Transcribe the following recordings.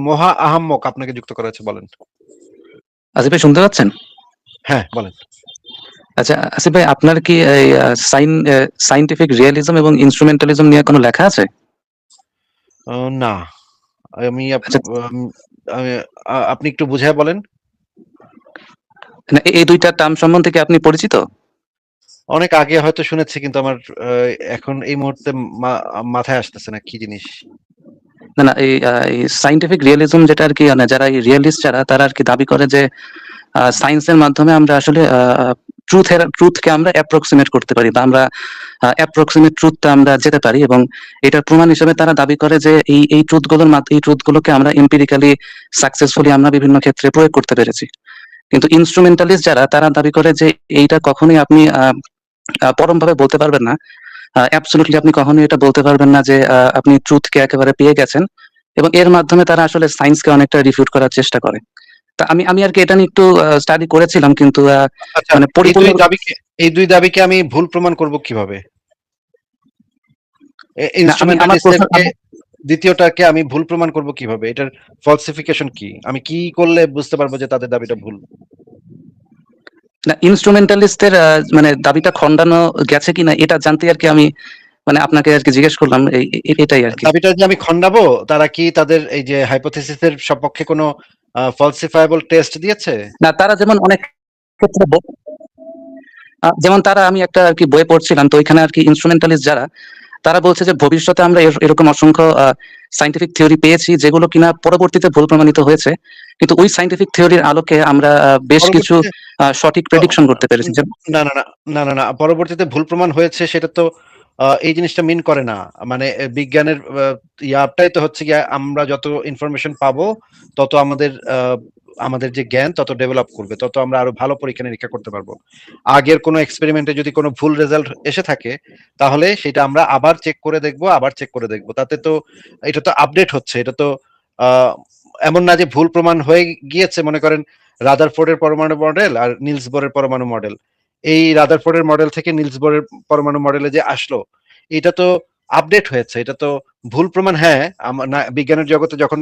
মহা আহাম্মক আপনাকে যুক্ত করা হয়েছে, বলেন। আসিফ ভাই শুনতে পাচ্ছেন? হ্যাঁ, বলেন। আচ্ছা আসিফ ভাই, আপনার কি এই সাইন্টিফিক রিয়েলিজম এবং ইনস্ট্রুমেন্টালিজম নিয়ে কোনো লেখা আছে? না। আমি আচ্ছা, আম আমি আপনি একটু বুঝায় বলেন। না, এই ২ টা টার্ম সম্বন্ধে কি আপনি পরিচিত? অনেক আগে হয়তো শুনেছি, কিন্তু আমার আ এখন এই মুহূর্তে মা মাথায় আসতেছে না কি জিনিস। না, না, এই সায়েন্টিফিক রিয়ালিজম যেটা আরকি, মানে যারা এই রিয়ালিস্ট যারা তারা আরকি দাবি করে যে সায়েন্সের মাধ্যমে আমরা আসলে ট্রুথকে আমরা অ্যাপ্রক্সিমেট করতে পারি, বা আমরা অ্যাপ্রক্সিমেট ট্রুথটা আমরা যেতে পারি, এবং এটার প্রমাণ হিসেবে তারা দাবি করে যে এই ট্রুথগুলোকে আমরা এম্পিরিক্যালি সাকসেসফুলি আমরা বিভিন্ন ক্ষেত্রে প্রয়োগ করতে পেরেছি। কিন্তু ইন্সট্রুমেন্টালিস্ট যারা তারা দাবি করে যে এইটা কখনোই আপনি পরমভাবে বলতে পারবেন না। অ্যাবসোলিউটলি আপনি কখনোই এটা বলতে পারবেন না যে আপনি ট্রুথকে একেবারে পেয়ে গেছেন, এবং এর মাধ্যমে তারা আসলে সায়েন্সকে অনেকটা রিফিউট করার চেষ্টা করে। তা আমি আরকি এটা নিয়ে একটু স্টাডি করেছিলাম, কিন্তু আচ্ছা, মানে এই পরিপূর্ণ ২ দাবিকে আমি ভুল প্রমাণ করব কিভাবে? না, আমি আমার প্রশ্ন ইন্সট্রুমেন্টালিস্টদেরকে দ্বিতীয়টাকে আমি ভুল প্রমাণ করব কিভাবে? এটার ফলসিফিকেশন কি? আমি কি করলে বুঝতে পারবো যে তাদের দাবিটা ভুল? না, ইন্সট্রুমেন্টালিস্টদের মানে দাবিটা খণ্ডানো গেছে কিনা এটা জানতে আরকি আমি মানে আপনাকে আরকি জিজ্ঞেস করলাম, এটাই আরকি। দাবিটা যে আমি খণ্ডাবো, তারা কি তাদের এই যে হাইপোথিসিস এর সপক্ষে কোনো falsifiable টেস্ট দিয়েছে? না, তারা যেমন অনেক ক্ষেত্রে যেমন আমি একটা আরকি বইয়ে পড়ছিলাম, তো ওইখানে আরকি ইন্সট্রুমেন্টালিস্ট যারা তারা বলছে যে ভবিষ্যতে আমরা এরকম অসংখ্য সায়েন্টিফিক থিওরি পেয়েছি যেগুলো কিনা পরবর্তীতে ভুল প্রমাণিত হয়েছে। কিন্তু ওই সায়েন্টিফিক থিওরির আলোকে আমরা বেশ কিছু পরবর্তীতে সঠিক প প্রেডিকশন করতে পেরেছি। না, না, না, না, না, না। পরবর্তীতে ভুল প্রমাণ হয়েছে সেটা তো এই জিনিসটা মিন করে না। মানে বিজ্ঞানের ইয়াটাই তো হচ্ছে গিয়ে আমরা যত ইনফরমেশন পাবো, তত আমাদের যে জ্ঞান তত ডেভেলপ করবে। তত আমরা আরো ভালো পরীক্ষা-নিরীক্ষা করতে পারবো। আগের কোনো এক্সপেরিমেন্টে যদি কোনো ভুল রেজাল্ট এসে থাকে, তাহলে সেটা আমরা আবার চেক করে দেখবো, আবার চেক করে দেখবো। তাতে তো এটা তো আপডেট হচ্ছে। এটা তো আ এমন না যে ভুল প্রমাণ হয়ে গিয়েছে। মনে করেন রাদারফোর্ডের পরমাণু মডেল আর নিলস বোরের পরমাণু মডেল। এই রাদারফোর্ডের মডেল থেকে নিলস বোরের পরমাণু মডেলে যে আসলো, এটা তো আপডেট হয়েছে। এটা তো ভুল প্রমাণ, হ্যাঁ, না, বিজ্ঞানের জগতে যখন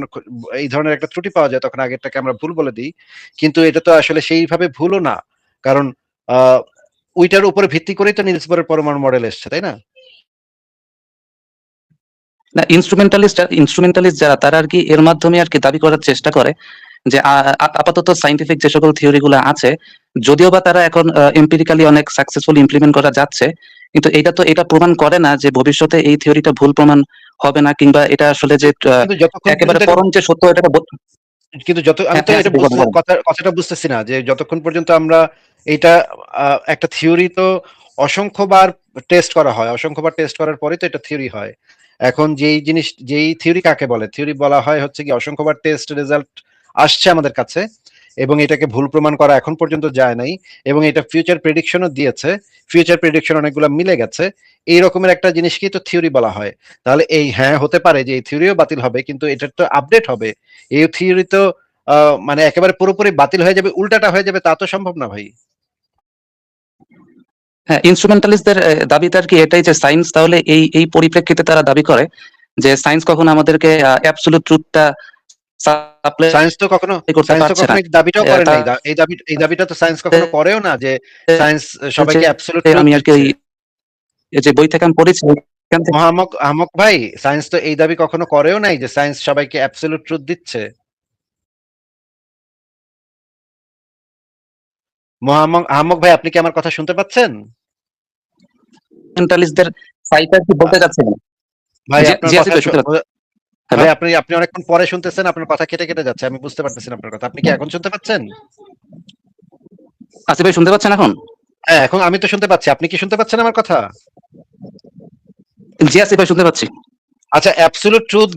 এই ধরনের একটা ত্রুটি পাওয়া যায় তখন আগেরটাকে আমরা ভুল বলে দিই। কিন্তু এটা তো আসলে সেইভাবে ভুলও না। কারণ আ ওইটার উপরে ভিত্তি করেই তো নিলস বোরের পরমাণু মডেল এসছে, তাই না? না, ইন্সট্রুমেন্টালিস্ট যারা তারা আরকি এর মাধ্যমে আরকি দাবি করার চেষ্টা করে যে আপাতত সায়েন্টিফিক যে সকল থিওরি গুলা আছে, যদিও বা তারা এখন এম্পিরিক্যালি অনেক সাকসেসফুল ইমপ্লিমেন্ট করা যাচ্ছে, কিন্তু এটা প্রমাণ করে না যে ভবিষ্যতে এই থিওরিটা ভুল প্রমাণ হবে না, কিংবা এটা আসলে যে কিন্তু যতক্ষণ একেবারে পর্যন্ত এটা পরম যে সত্য এটা কিন্তু আমি হ্যাঁ, তো হ্যাঁ, এটা বলেন, বলেন। কথাটা বুঝতেছি না যে যতক্ষণ পর্যন্ত আমরা এটা একটা থিওরি তো অসংখ্যবার টেস্ট করা হয়। অসংখ্যবার টেস্ট করার পরেই তো এটা থিওরি হয়। এখন যেই থিওরি কাকে বলে? থিওরি বলা হয় হচ্ছে কি অসংখ্যবার টেস্ট রেজাল্ট আসছে আমাদের কাছে, এবং এটাকে ভুল প্রমাণ করা এখন পর্যন্ত যায় নাই, এবং এটা ফিউচার প্রেডিকশনও দিয়েছে। ফিউচার প্রেডিকশন অনেকগুলা মিলে গেছে। এই রকমের একটা জিনিসকেই তো থিওরি বলা হয়। তাহলে এই, হ্যাঁ, হতে পারে যে এই থিওরিও বাতিল হবে, কিন্তু এটার তো আপডেট হবে। এই থিওরি তো মানে একেবারে পুরোপুরি বাতিল হয়ে যাবে, উল্টাটা হয়ে যাবে, তা তো সম্ভব না ভাই। হ্যাঁ, ইন্সট্রুমেন্টালিস্টদের দাবিটা আরকি এটাই যে সায়েন্স তাহলে এই পরিপ্রেক্ষিতে তারা দাবি করে যে সায়েন্স কখনো আমাদেরকে অ্যাবসোলিউট ট্রুথটা সায়েন্স তো কখনো সাপ্লাই করতে সায়েন্স তো পারছে না। কখনো এই দাবিটাও করে নাই। এই দাবিটা তো সায়েন্স কখনো তাদের করেও না যে সায়েন্স যে সবাইকে অ্যাবসোলিউট ট্রুথ আমি আরকি দিচ্ছে। ওই যে বই থেকে আমি পড়েছি ওইখান থেকে আহমক ভাই, সায়েন্স তো এই দাবি কখনো করেও নাই যে সায়েন্স সবাইকে অ্যাবসোলিউট ট্রুথ দিচ্ছে। আহমক ভাই, আপনি কি আমার কথা শুনতে পাচ্ছেন? ইন্সট্রুমেন্টালিস্টদের সাইট আরকি বলতে চাচ্ছিলেন। ভাই, জি, আপনার জি কথা আসিফ ভাই শুনতে পাচ্ছেন। হ্যালো? ভাই, আপনি অনেকক্ষণ পরে শুনতেছেন, আপনার কথা কেটে কেটে যাচ্ছে। আমি বুঝতে পারতেছি না আপনার কথা। আপনি কি এখন শুনতে পাচ্ছেন? আসিফ ভাই শুনতে পাচ্ছেন এখন? হ্যাঁ, এখন আমি তো শুনতে পাচ্ছি। আপনি কি শুনতে পাচ্ছেন আমার কথা? জি আসিফ ভাই শুনতে পাচ্ছি। আচ্ছা,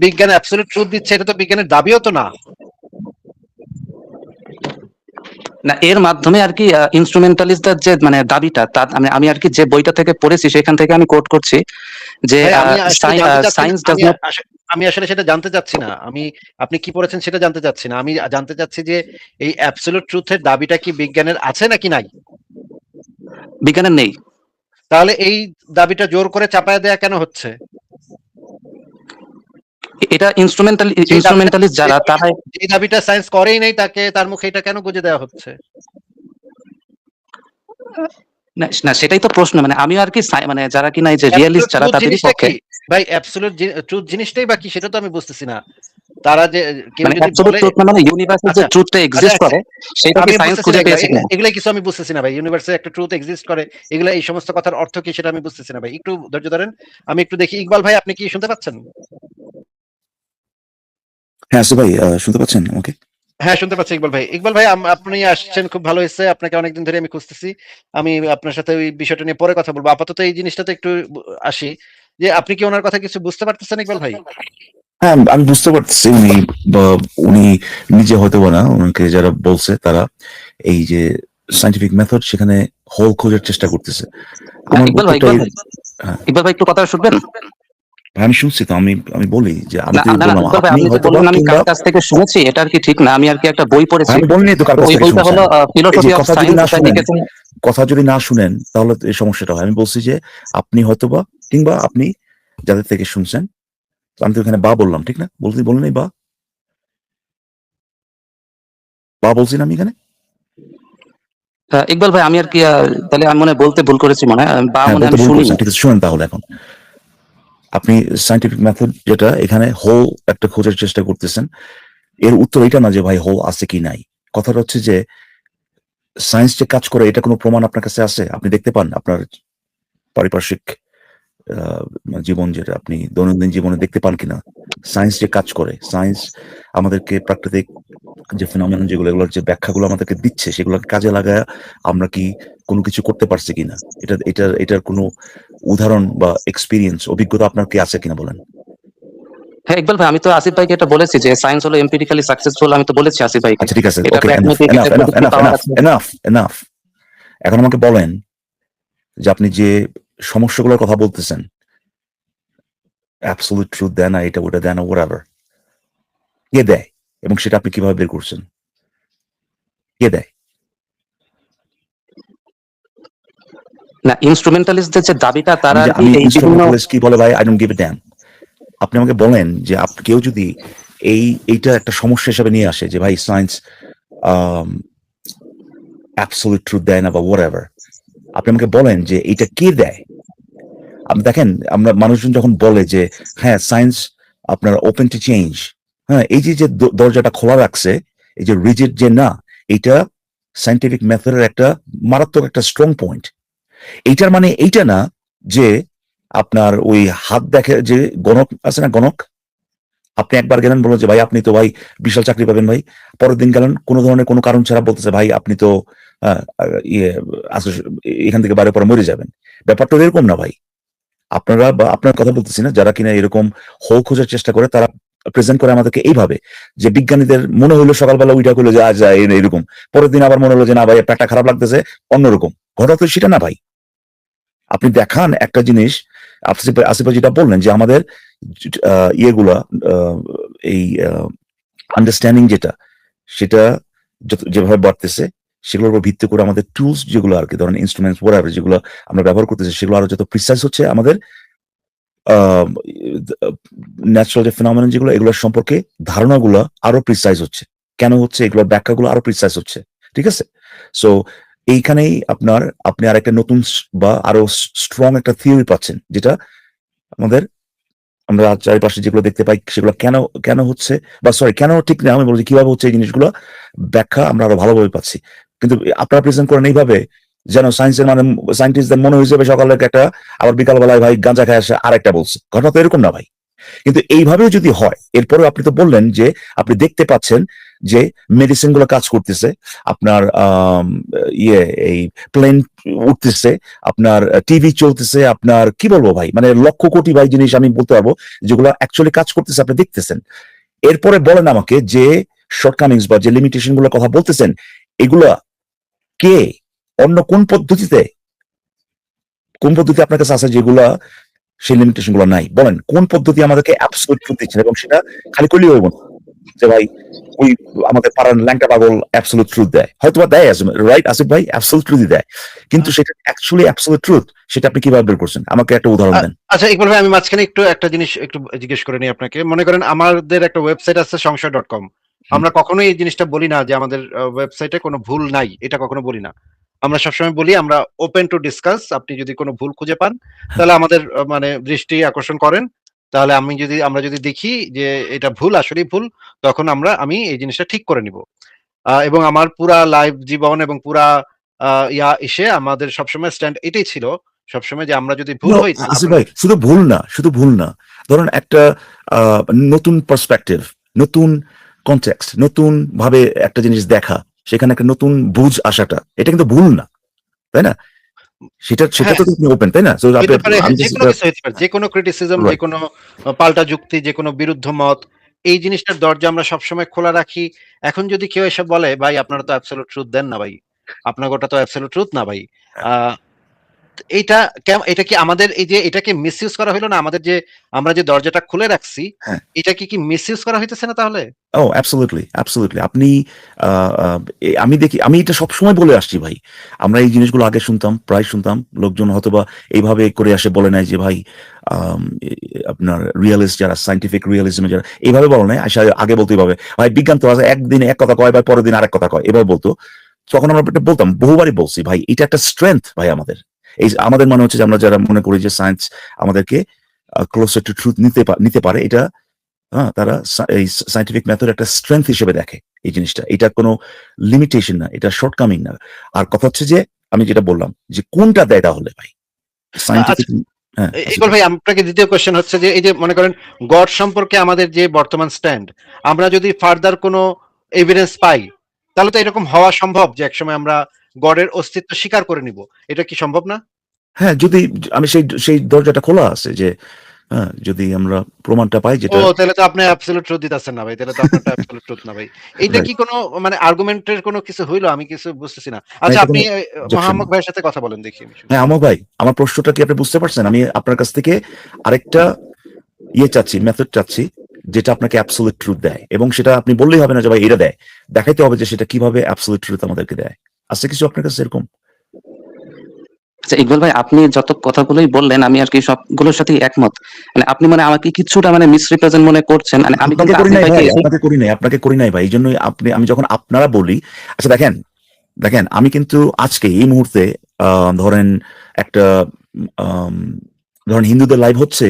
বিজ্ঞান অ্যাবসোলিউট ট্রুথ দিচ্ছে, এটা তো বিজ্ঞানের দাবিও তো না। না, এর মাধ্যমে আরকি ইন্সট্রুমেন্টালিস্টদের যে মানে দাবিটা তা আমি আরকি যে বইটা থেকে পড়েছি সেখান থেকে আমি কোট করছি যে ভাই, আমি আসলে জানতে চাচ্ছি না। সায়েন্স ডাজ নট আমি আসলে সেটা জানতে চাচ্ছি না। আপনি কি পড়েছেন সেটা জানতে চাচ্ছি না। আমি জানতে চাচ্ছি যে এই অ্যাবসোলিউট ট্রুথ এর দাবিটা কি বিজ্ঞানের আছে নাকি নাই? বিজ্ঞানের নেই। তাহলে এই দাবিটা জোর করে চাপায়া দেয়া কেন হচ্ছে? এটা ইনস্ট্রুমেন্টালিস্ট যারা তারা যে দাবিটা সায়েন্স করেই নাই তাকে তার মুখে এটা কেন গুঁজে দেওয়া হচ্ছে? না না, সেটাই তো প্রশ্ন। মানে আমিও আর কি মানে যারা কিনা এই যে অ্যাবসলিউট রিয়েলিস্ট যারা ট্রুথ তাদেরই জিনিসটা পক্ষে। কি ভাই? অ্যাবসলিউট ট্রুথ জিনিসটাই বা কি সেটা তো আমি বুঝতেছি না। তারা যে কেউ মানে যদি অ্যাবসলিউট বলে ট্রুথ না, মানে ইউনিভার্সের যে আচ্ছা ট্রুথটা আচ্ছা এক্সিস্ট করে সেটা কি আমি সায়েন্স বুঝতেছি না খুঁজে এগুলা পেয়েছে কিনা? এগুলাই কিছু আমি বুঝতেছি না ভাই। ইউনিভার্সে একটা ট্রুথ এক্সিস্ট করে, এগুলা এই সমস্ত কথার অর্থ কি সেটা আমি বুঝতেছি না ভাই। একটু ধৈর্য ধরেন, আমি একটু দেখি। ইকবাল ভাই আপনি কি শুনতে পাচ্ছেন? হ্যাঁ আসিফ ভাই, শুনতে পাচ্ছেন আমাকে? হ্যাঁ শুনতে পাচ্ছি ইকবাল ভাই। ইকবাল ভাই আপনি আসছেন, খুব ভালো হয়েছে। আপনাকে অনেকদিন ধরে আমি খুঁজতেছি। আমি আপনার সাথে ওই বিষয়টা নিয়ে পরে কথা বলবো। আপাতত এই জিনিসটাতে একটু আসি যে আপনি কি ওনার কথা কিছু বুঝতে পারতেছেন ইকবাল ভাই? হ্যাঁ, আমি বুঝতে পারছি উনি নিজে হয়তো বা না, ওনাকে যারা বলছে তারা এই যে সাইন্টিফিক মেথড সেখানে হোল খোঁজার চেষ্টা করতেছে। না আমার ইকবাল ভাই, উত্তরটা হ্যাঁ, ইকবাল ভাই একটু কথা শুনবেন। আমি শুনছি তো। আমি বলি যে আমি না তো না না, বললাম ইকবাল ভাই আপনি আপনি যে হয়তো বা বললেন আমি কিংবা কার কাছ থেকে শুনেছি, এটা আর কি ঠিক না। আমি আর কি একটা বই পড়েছি। আমি বলিনি তো কার তো কাছ ওই থেকে বইটা শুনছেন। হলো এই যে ফিলোসফি অফ কথা যদি সায়েন্স, না এটা শুনেন, লিখেছেন। কথা যদি না শুনেন তাহলে তো এই সমস্যাটা হয়। আমি বলছি যে আপনি হয়তোবা কিংবা আপনি যাদের থেকে শুনছেন, আমি তো এখানে বা বললাম, ঠিক না? বলিনি বা বলছি না আমি এখানে? ইকবাল ভাই আমি আর কি তাহলে আমি মনে হয় বলতে ভুল করেছি, মনে হয় বা হ্যাঁ, মনে হয় বলতে আমি ভুল শুনিনি। করছেন। ঠিক আছে, শুনেন তাহলে। এখন আপনি সাইন্টিফিক মেথড যেটা এখানে হোল একটা খোঁজার চেষ্টা করতেছেন, এর উত্তর এটা না যে ভাই হোল আছে কি নাই। কথাটা হচ্ছে যে সায়েন্স যে কাজ করে এটা কোনো প্রমাণ আপনার কাছে আছে? আপনি দেখতে পান আপনার পারিপার্শ্বিক জীবন, যেটা আপনি দৈনন্দিন জীবনে দেখতে পান কিনা? সায়েন্স যে কাজ করে, সায়েন্স আমাদেরকে প্রাকৃতিক যে ফেনোমেনন যেগুলো, এগুলোর যে ব্যাখ্যাগুলো আমাদেরকে দিচ্ছে, সেগুলোকে কাজে লাগায় আমরা কি কোনো কিছু করতে পারছি কিনা, এটার কোনো উদাহরণ বা এক্সপিরিয়েন্স, অভিজ্ঞতা আপনার কি আছে কিনা বলেন? হ্যাঁ ইকবাল ভাই, আমি তো আসিফ ভাইকে এটা বলেছি যে সায়েন্স হলো এম্পিরিক্যালি সাকসেসফুল। আমি তো বলেছি আসিফ ভাইকে আচ্ছা ঠিক আছে, এটা ওকে, এনাফ প্র্যাগমেটিক, এনাফ এটা এনাফ প্রযুক্তি এনাফ পাওয়ার এনাফ আছে। এনাফ এনাফ এখন আমাকে বলেন যে আপনি যে সমস্যাগুলোর কথা বলতেছেন, অ্যাবসলিউট ট্রুথ দেয় না, এটা ওটা দেয় না, whatever, কে দেয় এবং সেটা আপনি কিভাবে বের করছেন? কে দেয়? না, ইনস্ট্রুমেন্টালিস্টদের যে দাবিটা তারা আর কি আমি এই বিভিন্ন। ইনস্ট্রুমেন্টালিস্ট কি বলে ভাই, I don't give a damn. আপনি আমাকে বলেন যে কেউ যদি এইটা একটা সমস্যা হিসেবে নিয়ে আসে যে ভাই সায়েন্স অ্যাবসলিউট ট্রুথ দেয় না বা whatever, আপনি আমাকে বলেন যে এটা কে দেয়। আপনি দেখেন, আমরা মানুষজন যখন বলে যে হ্যাঁ সায়েন্স আপনার ওপেন টু চেঞ্জ, হ্যাঁ, এই যে যে দরজাটা খোলা রাখছে, এই যে রিজিড যে না, এটা সায়েন্টিফিক মেথডের একটা মারাত্মক একটা স্ট্রং পয়েন্ট। এইটার মানে এইটা না যে আপনার ওই হাত দেখে যে গণক আছে না, গণক, আপনি একবার গেলেন বললেন যে ভাই আপনি তো ভাই বিশাল চাকরি পাবেন ভাই, পরের দিন গেলেন কোনো ধরনের কোনো কারণ ছাড়া বলতেছে ভাই আপনি তো ইয়ে আজকে এখান থেকে বাইরে পরে মরে যাবেন। ব্যাপারটা এরকম না ভাই। আপনারা বা আপনার কথা বলতেছি না, যারা কিনা এরকম হোল খোঁজার চেষ্টা করে তারা প্রেজেন্ট করে আমাদেরকে এইভাবে যে বিজ্ঞানীদের মনে হইলো সকালবেলা উইটা করলো যে আজ এরকম, পরের দিন আবার মনে হলো যে না ভাই পেটটা খারাপ লাগতেছে, অন্যরকম। ঘটনা তো সেটা না ভাই। আপনি দেখান একটা জিনিস, আসিফ যেটা বললেন যে আমাদের ইয়েগুলা, এই আন্ডারস্ট্যান্ডিং যেটা, সেটা যেভাবে বাড়তেছে সেগুলোর উপর ভিত্তি করে আমাদের টুলস যেগুলো আর কি, ধরেন ইনস্ট্রুমেন্টস ওয়ার যেগুলো আমরা ব্যবহার করতেছি, সেগুলো আরো যত প্রিসাইজ হচ্ছে, আমাদের ন্যাচারাল যে ফেনোমেনন যেগুলো, এগুলোর সম্পর্কে ধারণাগুলো আরো প্রিসাইজ হচ্ছে। কেন হচ্ছে? এগুলোর ব্যাখ্যাগুলো আরো প্রিসাইজ হচ্ছে। ঠিক আছে? সো এইখানেই আপনি আর একটা নতুন বা আরো স্ট্রং একটা থিওরি পাচ্ছেন, যেটা আমাদের আমরা চারিপাশে যেগুলো দেখতে পাই সেগুলো কেন কেন হচ্ছে, বা সরি কেন ঠিক না, আমি বলছি কিভাবে হচ্ছে, এই জিনিসগুলো ব্যাখ্যা আমরা আরো ভালোভাবে পাচ্ছি। কিন্তু আপনারা প্রেজেন্ট করেন এইভাবে যেন সায়েন্সের মানে সায়েন্টিস্টদের মনে হয়েছে সকালে একটা, আবার বিকাল বেলায় ভাই গাঁজা খায় আসে আরেকটা বলছে। ঘটনা তো এরকম না ভাই। কিন্তু এইভাবেও যদি হয়, এরপরে আপনি তো বললেন যে আপনি দেখতে পাচ্ছেন যে মেডিসিন গুলো কাজ করতেছে, আপনার এই প্লেন উঠতেছে, আপনার টিভি চলতেছে, আপনার কি বলবো ভাই, মানে লক্ষ কোটি ভাই জিনিস আমি বলতে পারবো যেগুলো অ্যাকচুয়ালি কাজ করতেছে, আপনি দেখতেছেন। এরপরে বলেন আমাকে যে শর্টকামিংস বা যে লিমিটেশন গুলো কথা বলতেছেন, এগুলা কে, অন্য কোন পদ্ধতি আপনার কাছে আছে যেগুলা সেই লিমিটেশন গুলো নাই? বলেন কোন পদ্ধতি আমাদেরকে অ্যাবসলিউট ট্রুথ দিচ্ছেন, এবং সেটা খালি করলেই হইব না। যে ভাই ওই আমাদের পাড়ার ল্যাংটা পাগল অ্যাবসলিউট ট্রুথ দেয়, হয়তো বা দেয়, রাইট আসিফ ভাই, অ্যাবসলিউট ট্রুথই দেয়, কিন্তু সেটা অ্যাকচুয়ালি অ্যাবসলিউট ট্রুথ সেটা আপনি কিভাবে বের করছেন? আমাকে একটা উদাহরণ দেন। আচ্ছা ইকবাল ভাই, আমি মাঝখানে একটু একটা জিনিস একটু জিজ্ঞেস করে নিই আপনাকে। মনে করেন আমাদের একটা ওয়েবসাইট আছে সংশয়.com, আমরা কখনোই এই জিনিসটা বলি না যে আমাদের ওয়েবসাইটে কোনো ভুল নাই, এটা কখনো বলি না। আমরা সবসময় বলি আমরা ওপেন টু ডিসকাস। আপনি যদি কোনো ভুল খুঁজে পান তাহলে আমাদের মানে দৃষ্টি আকর্ষণ করেন। তাহলে আমরা যদি দেখি যে এটা ভুল, আসলেই ভুল, তখন আমি এই জিনিসটা ঠিক করে নিব। এবং আমার পুরা লাইভ জীবন এবং পুরা এসে আমাদের সবসময় স্ট্যান্ড এটাই ছিল। সবসময় যে আমরা যদি ভুল No, হই আসিফ ভাই শুধু ভুল না, শুধু ভুল না, ধরেন একটা নতুন পার্সপেক্টিভ, নতুন কনটেক্সট, নতুন ভাবে একটা জিনিস দেখা, সেখানে একটা নতুন বুঝ আসাটা, এটা কিন্তু ভুল না, তাই না? সেটা সেটা হ্যাঁ, তো আপনি ওপেন, তাই না? So হইতে পারে, আমি যেকোনো কিছু হইতে পারে। যেকোনো ক্রিটিসিজম, রাইট। যেকোনো পাল্টা যুক্তি, যেকোনো বিরুদ্ধ মত, এই জিনিসটার দরজা আমরা সবসময় খোলা রাখি। এখন যদি কেউ এসে বলে, "ভাই আপনারা তো অ্যাবসোলিউট ট্রুথ দেন না ভাই। আপনার ওটা তো অ্যাবসোলিউট ট্রুথ না ভাই।" আ এইটা এটা কি আমাদের এই যে এটাকে মিসইউজ করা হইলো না? আমাদের যে আমরা যে দরজাটা খুলে রাখছি, হ্যাঁ। এটাকে কি মিসইউজ করা হইতেছে না তাহলে? ও অ্যাবসোলিউটলি, অ্যাবসোলিউটলি। আপনি আ আ আমি দেখি, আমি এটা সবসময় বলে আসছি ভাই। আমরা এই জিনিসগুলো আগে শুনতাম, প্রায় শুনতাম। লোকজন হয়তোবা এইভাবে করে আসে বলে নাই যে ভাই আম এ আপনার রিয়ালিস্ট যারা, সায়েন্টিফিক রিয়ালিজম এ যারা, এভাবে বলে নাই। আগে বলতো এভাবে, ভাই বিজ্ঞান তো আছে, একদিন এক কথা কয়, ভাই পরের দিন আরেক কথা কয়। এভাবে বলতো। তখন আমরা এটা বলতাম, বহুবারই বলছি, ভাই এটা একটা স্ট্রেংথ ভাই আমাদের। এই যে আমাদের মনে হচ্ছে যে আমরা যারা মনে করি যে সায়েন্স আমাদেরকে ক্লোজার টু ট্রুথ নিতে পারে, এটা তারা এই সায়েন্টিফিক মেথড একটা স্ট্রেংথ হিসেবে দেখে এই জিনিসটা। এটা কোনো লিমিটেশন না, এটা শর্টকামিং না। আর কথা হচ্ছে যে আমি যেটা বললাম যে কোনটা দেয় তাহলে ভাই আচ্ছা সায়েন্টিফিক। হ্যাঁ, ইকবাল ভাই, আপনাকে দ্বিতীয় কোয়েশ্চেন হচ্ছে যে এই যে মনে করেন গড সম্পর্কে আমাদের যে বর্তমান স্ট্যান্ড, আমরা যদি ফার্দার কোনো এভিডেন্স পাই, তাহলে তো এরকম হওয়া সম্ভব যে একসময় আমরা গডের অস্তিত্ব স্বীকার করে নিব। এটা কি সম্ভব না? হ্যাঁ, যদি আমি সেই দরজাটা খোলা আছে যে যদি আমরা প্রমাণটা পাই ও যেটা তাহলে তো আপনি অ্যাবসলিউট ট্রুথ দিতেছেন না ভাই। তাহলে তো আপনারটা অ্যাবসলিউট ট্রুথ না ভাই। এইটা রাইট, কি কোনো মানে আর্গুমেন্টের কোনো কিছু হইলো? আমি কিছু বুঝতেছি না। না আচ্ছা এটা আপনি কোনো অবজেকশন না। মোহাম্মদ ভাইয়ের সাথে কথা বলেন দেখি আমি শুনি। হ্যাঁ, আমর ভাই, আমার প্রশ্নটা কি আপনি বুঝতে পারছেন? আমি আপনার কাছ থেকে আরেকটা চাচ্ছি, মেথড চাচ্ছি, যেটা আপনাকে অ্যাবসলিউট ট্রুথ দেয়, এবং সেটা আপনি বললেই হবে না যে ভাই এটা দেয়, দেখাইতে হবে যে সেটা কিভাবে অ্যাবসলিউট ট্রুথ আমাদেরকে দেয়। আছে কিছু আপনার কাছে এরকম? আচ্ছা ইকবাল ভাই, আপনি যত কথাগুলোই বললেন আমি আর কি সবগুলোর সাথেই একমত। মানে আপনি মানে আমাকে কিছুটা মানে মিসরিপ্রেজেন্ট মনে করছেন। মানে আমি আপনাকে কিন্তু করি আসিফ নাই ভাইকে ভাই, আপনাকে করি নাই ভাই। এই জন্যই আমি যখন আপনারা বলি, আচ্ছা দেখেন আমি কিন্তু আজকে এই মুহূর্তে ধরেন একটা আম, ধরেন হিন্দুদের লাইভ হচ্ছে,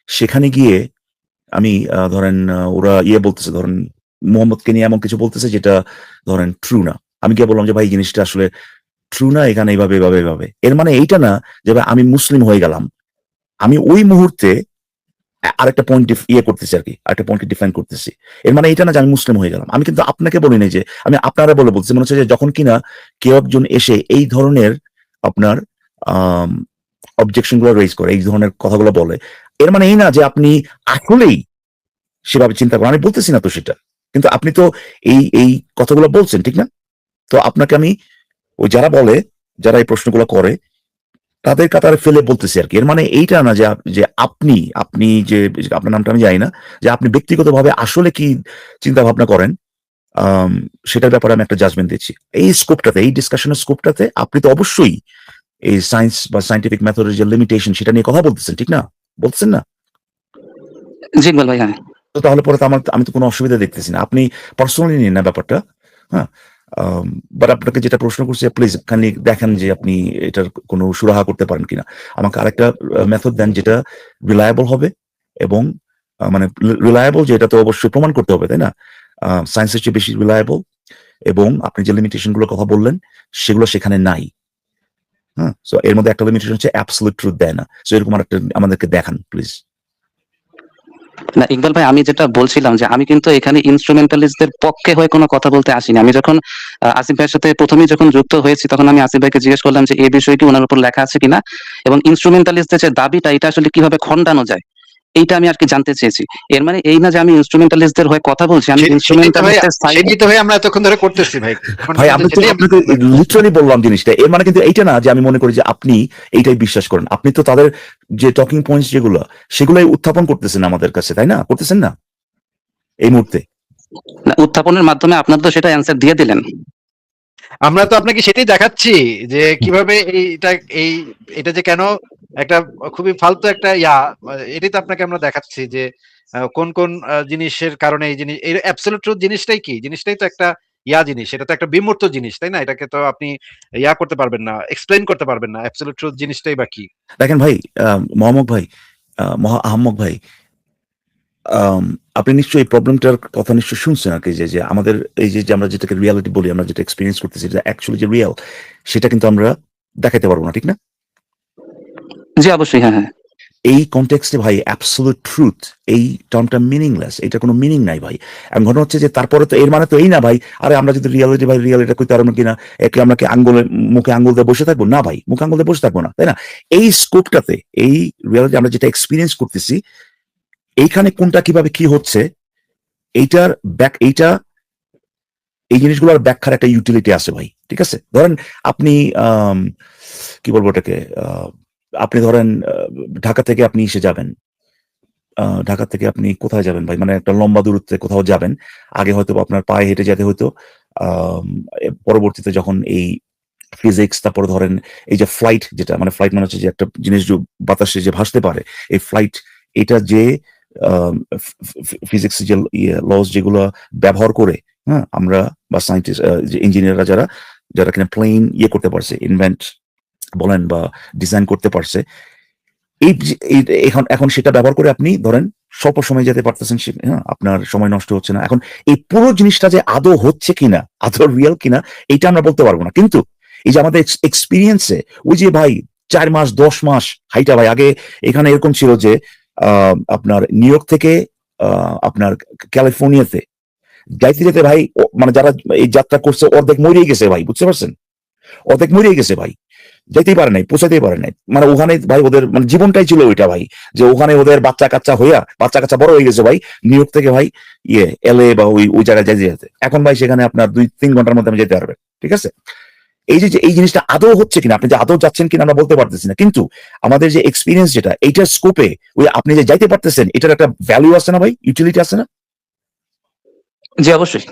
সেখানে গিয়ে আমি ধরেন ওরা বলতেছে, ধরেন মোহাম্মদকে নিয়ে এমন কিছু বলতেছে যেটা ধরেন ট্রু না। আমি গিয়ে বললাম যে ভাই এই জিনিসটা আসলে ট্রু না, এখানে এইভাবে। এর মানে এইটা না যে ভাই আমি মুসলিম হয়ে গেলাম। আমি ওই মুহূর্তে আরেকটা পয়েন্ট করতেছি আর কি, আরেকটা পয়েন্ট ডিফাইন করতেছি। এর মানে এটা না যে আমি মুসলিম হয়ে গেলাম। আমি কিন্তু আপনাকে বলি নাই যে, আমি আপনারা বলে বলছি। মনে হচ্ছে যে যখন কিনা কেউ একজন এসে এই ধরনের আপনার অবজেকশন গুলো রেজ করে, এই ধরনের কথাগুলো বলে, এর মানে এই না যে আপনি আসলেই সেভাবে চিন্তা করেন। আমি বলতেছি না তো সেটা, কিন্তু আপনি তো এই কথাগুলো বলছেন, ঠিক না? তো আপনাকে আমি ওই যারা এই প্রশ্নগুলো করে তাদের কাতারে ফেলে বলতেছি আর কি। এর মানে এইটা না যে যে আপনি যে আপনার নামটা আমি জানি না, যে আপনি ব্যক্তিগতভাবে আসলে কি চিন্তা ভাবনা করেন, আম, সেটার ব্যাপারে আমি একটা জাজমেন্ট দিচ্ছি। এই স্কোপটাতে, এই ডিসকাশনের স্কোপটাতে আপনি তো অবশ্যই এই সায়েন্স বা সায়েন্টিফিক মেথডের যে লিমিটেশন সেটা নিয়ে কথা বলতেছেন, ঠিক না? বলছেন না? জি ইকবাল ভাই, হ্যাঁ। তো তাহলে পরে তো আমি তো কোনো অসুবিধা দেখতেছি না। আপনি পার্সোনালি নিন না ব্যাপারটা। হ্যাঁ, বাট আপনাকে যেটা প্রশ্ন করছি, প্লিজ খালি দেখেন যে আপনি এটার কোনো সুরাহা করতে পারেন কিনা। আমাকে আরেকটা মেথড দেন যেটা রিলায়েবল হবে, এবং মানে রিলায়েবল যে এটা তো অবশ্যই প্রমাণ করতে হবে, তাই না? সায়েন্সের চেয়ে বেশি রিলায়েবল, এবং আপনি যে লিমিটেশন গুলোর কথা বললেন সেগুলো সেখানে নাই। হ্যাঁ, সো এর মধ্যে একটা লিমিটেশন হচ্ছে অ্যাবসলিউট ট্রুথ দেয় না। সো এরকম আরেকটা আমাদেরকে দেখান প্লিজ। না ইকবাল ভাই, আমি যেটা বলছিলাম যে আমি কিন্তু এখানে ইনস্ট্রুমেন্টালিস্টদের পক্ষে হয়ে কোনো কথা বলতে আসিনি। আমি যখন আসিফ ভাইয়ের সাথে প্রথমেই যখন যুক্ত হয়েছি তখন আমি আসিফ ভাইকে জিজ্ঞেস করলাম যে এই বিষয়ে কি ওনার উপর লেখা আছে কিনা, এবং ইনস্ট্রুমেন্টালিস্টদের যে দাবিটা এটা আসলে কিভাবে খণ্ডানো যায় এইটা আমি আর কি জানতে চেয়েছি। এর মানে এই না যে আমি ইনস্ট্রুমেন্টালিস্টদের হয়ে কথা বলছি, আমি ইনস্ট্রুমেন্টালিস্টের সাইড। সেটাই তো ভাই আমরা এতক্ষণ ধরে করতেছি ভাই। ভাই আমি তো আপনাকে লিটারালি বললাম জিনিসটা। এর মানে কিন্তু এইটা না যে আমি মনে করি যে আপনি এইটাই বিশ্বাস করেন। আপনি তো তাদের যে টকিং পয়েন্টস যেগুলো, সেগুলাই উত্থাপন করতেছেন আমাদের কাছে, তাই না? করতেছেন না এই মুহূর্তে? না, উত্থাপনের মাধ্যমে আপনার তো সেটা অ্যান্সার দিয়ে দিলেন। আমরা তো আপনাকে সেটাই দেখাচ্ছি যে কিভাবে এই এটা যে কেন একটা খুবই ফালতু একটা এটাই তো আপনাকে আমরা দেখাচ্ছি যে কোন কোন জিনিসের কারণে এই জিনিস এই অ্যাবসলিউট ট্রুথ জিনিসটাই কি জিনিসটাই তো একটা জিনিস, এটা তো একটা বিমূর্ত জিনিস, তাই না? এটাকে তো আপনি করতে পারবেন না, এক্সপ্লেইন করতে পারবেন না। অ্যাবসলিউট ট্রুথ জিনিসটাই বা কি? দেখেন ভাই, মোহাম্মদ ভাই, আহম্মক ভাই, আম, আপনি নিশ্চয়ই এই প্রবলেমটার কথা নিশ্চয়ই শুনছেন আর কি, যে আমাদের এই যে আমরা যেটাকে রিয়ালিটি বলি, আমরা যেটা এক্সপিরিয়েন্স করতেছি, যেটা অ্যাকচুয়ালি যে রিয়েল, সেটা কিন্তু আমরা দেখাতে পারবো না, ঠিক না? জি অবশ্যই, হ্যাঁ হ্যাঁ। এই কনটেক্সটে ভাই অ্যাবসোলিউট ট্রুথ এই টার্মটা মিনিংলেস, এটা কোনো মিনিং নাই ভাই। এখন ঘটনা হচ্ছে যে তারপরে তো এর মানে তো এই না ভাই, আরে আমরা যদি রিয়ালিটি ভাই রিয়ালিটি করতে পারবো কিনা, একে আমরা কি মুখে আঙ্গুল দিয়ে বসে থাকবো? না ভাই, মুখে আঙ্গুল দিয়ে বসে থাকবো না, তাই না? এই স্কোপটাতে, এই রিয়ালিটি আমরা যেটা এক্সপিরিয়েন্স করতেছি, এইখানে কোনটা কিভাবে কি হচ্ছে, এইটা এই জিনিসগুলোর ব্যাখ্যার একটা ইউটিলিটি আছে ভাই, ঠিক আছে? ধরেন আপনি কি বলবো ওটাকে, আপনি ধরেন ঢাকা থেকে আপনি এসে যাবেন, ঢাকা থেকে আপনি কোথায় যাবেন ভাই, মানে একটা লম্বা দূরত্বে কোথাও যাবেন। আগে হয়তো আপনার পায়ে হেঁটে যেতে হতো, পরবর্তীতে যখন এই ফিজিক্স, তারপরে ধরেন এই যে ফ্লাইট, যেটা মানে ফ্লাইট মানে হচ্ছে যে একটা জিনিস যে বাতাসে যে ভাসতে পারে, এই ফ্লাইট, এটা যে ফিজিক্স যে লস যেগুলো ব্যবহার করে, হ্যাঁ, আমরা বা সায়েন্টিস্ট, যে ইঞ্জিনিয়াররা যারা যারা কিনা প্লেন করতে পারছে, ইনভেন্ট বলেন বা ডিজাইন করতে পারছে, এখন এখন সেটা ব্যবহার করে আপনি ধরেন স্বল্প সময় যেতে পারতেছেন, হ্যাঁ, আপনার সময় নষ্ট হচ্ছে না। এখন এই পুরো জিনিসটা যে আদৌ হচ্ছে কিনা, আদৌ রিয়েল কিনা, এটা আমরা বলতে পারবো না। কিন্তু এই যে আমাদের এক্সপিরিয়েন্সে, ওই যে ভাই 4 মাস 10 মাস হাইটা ভাই, আগে এখানে এরকম ছিল যে আপনার নিউ ইয়র্ক থেকে আপনার ক্যালিফোর্নিয়াতে যাইতে যেতে ভাই, মানে যারা এই যাত্রা করছে অর্ধেক মরিয়ে গেছে ভাই, বুঝতে পারছেন? অর্ধেক মরিয়ে গেছে ভাই, যেতেই পারে নাই, পৌঁছাতেই পারে নাই। মানে ওখানে ভাই ওদের মানে জীবনটাই ছিল ওইটা ভাই, যে ওখানে ওদের বাচ্চা কাচ্চা বড় হয়ে গেছে ভাই, নিউ ইয়র্ক থেকে ভাই এলএ বা ওই জায়গায় যেতে। এখন ভাই সেখানে আপনার 2-3 ঘন্টার মধ্যে আমি যেতে পারবেন, ঠিক আছে? এই যে এই জিনিসটা আদৌ হচ্ছে কিনা, আপনি যে আদৌ যাচ্ছেন কিনা আমরা বলতে পারতেছি না, কিন্তু আমাদের যে এক্সপিরিয়েন্স যেটা, এইটার স্কোপে ওই আপনি যে যাইতে পারতেছেন, এটার একটা ভ্যালু আছে না ভাই, ইউটিলিটি আছে না? জি অবশ্যই।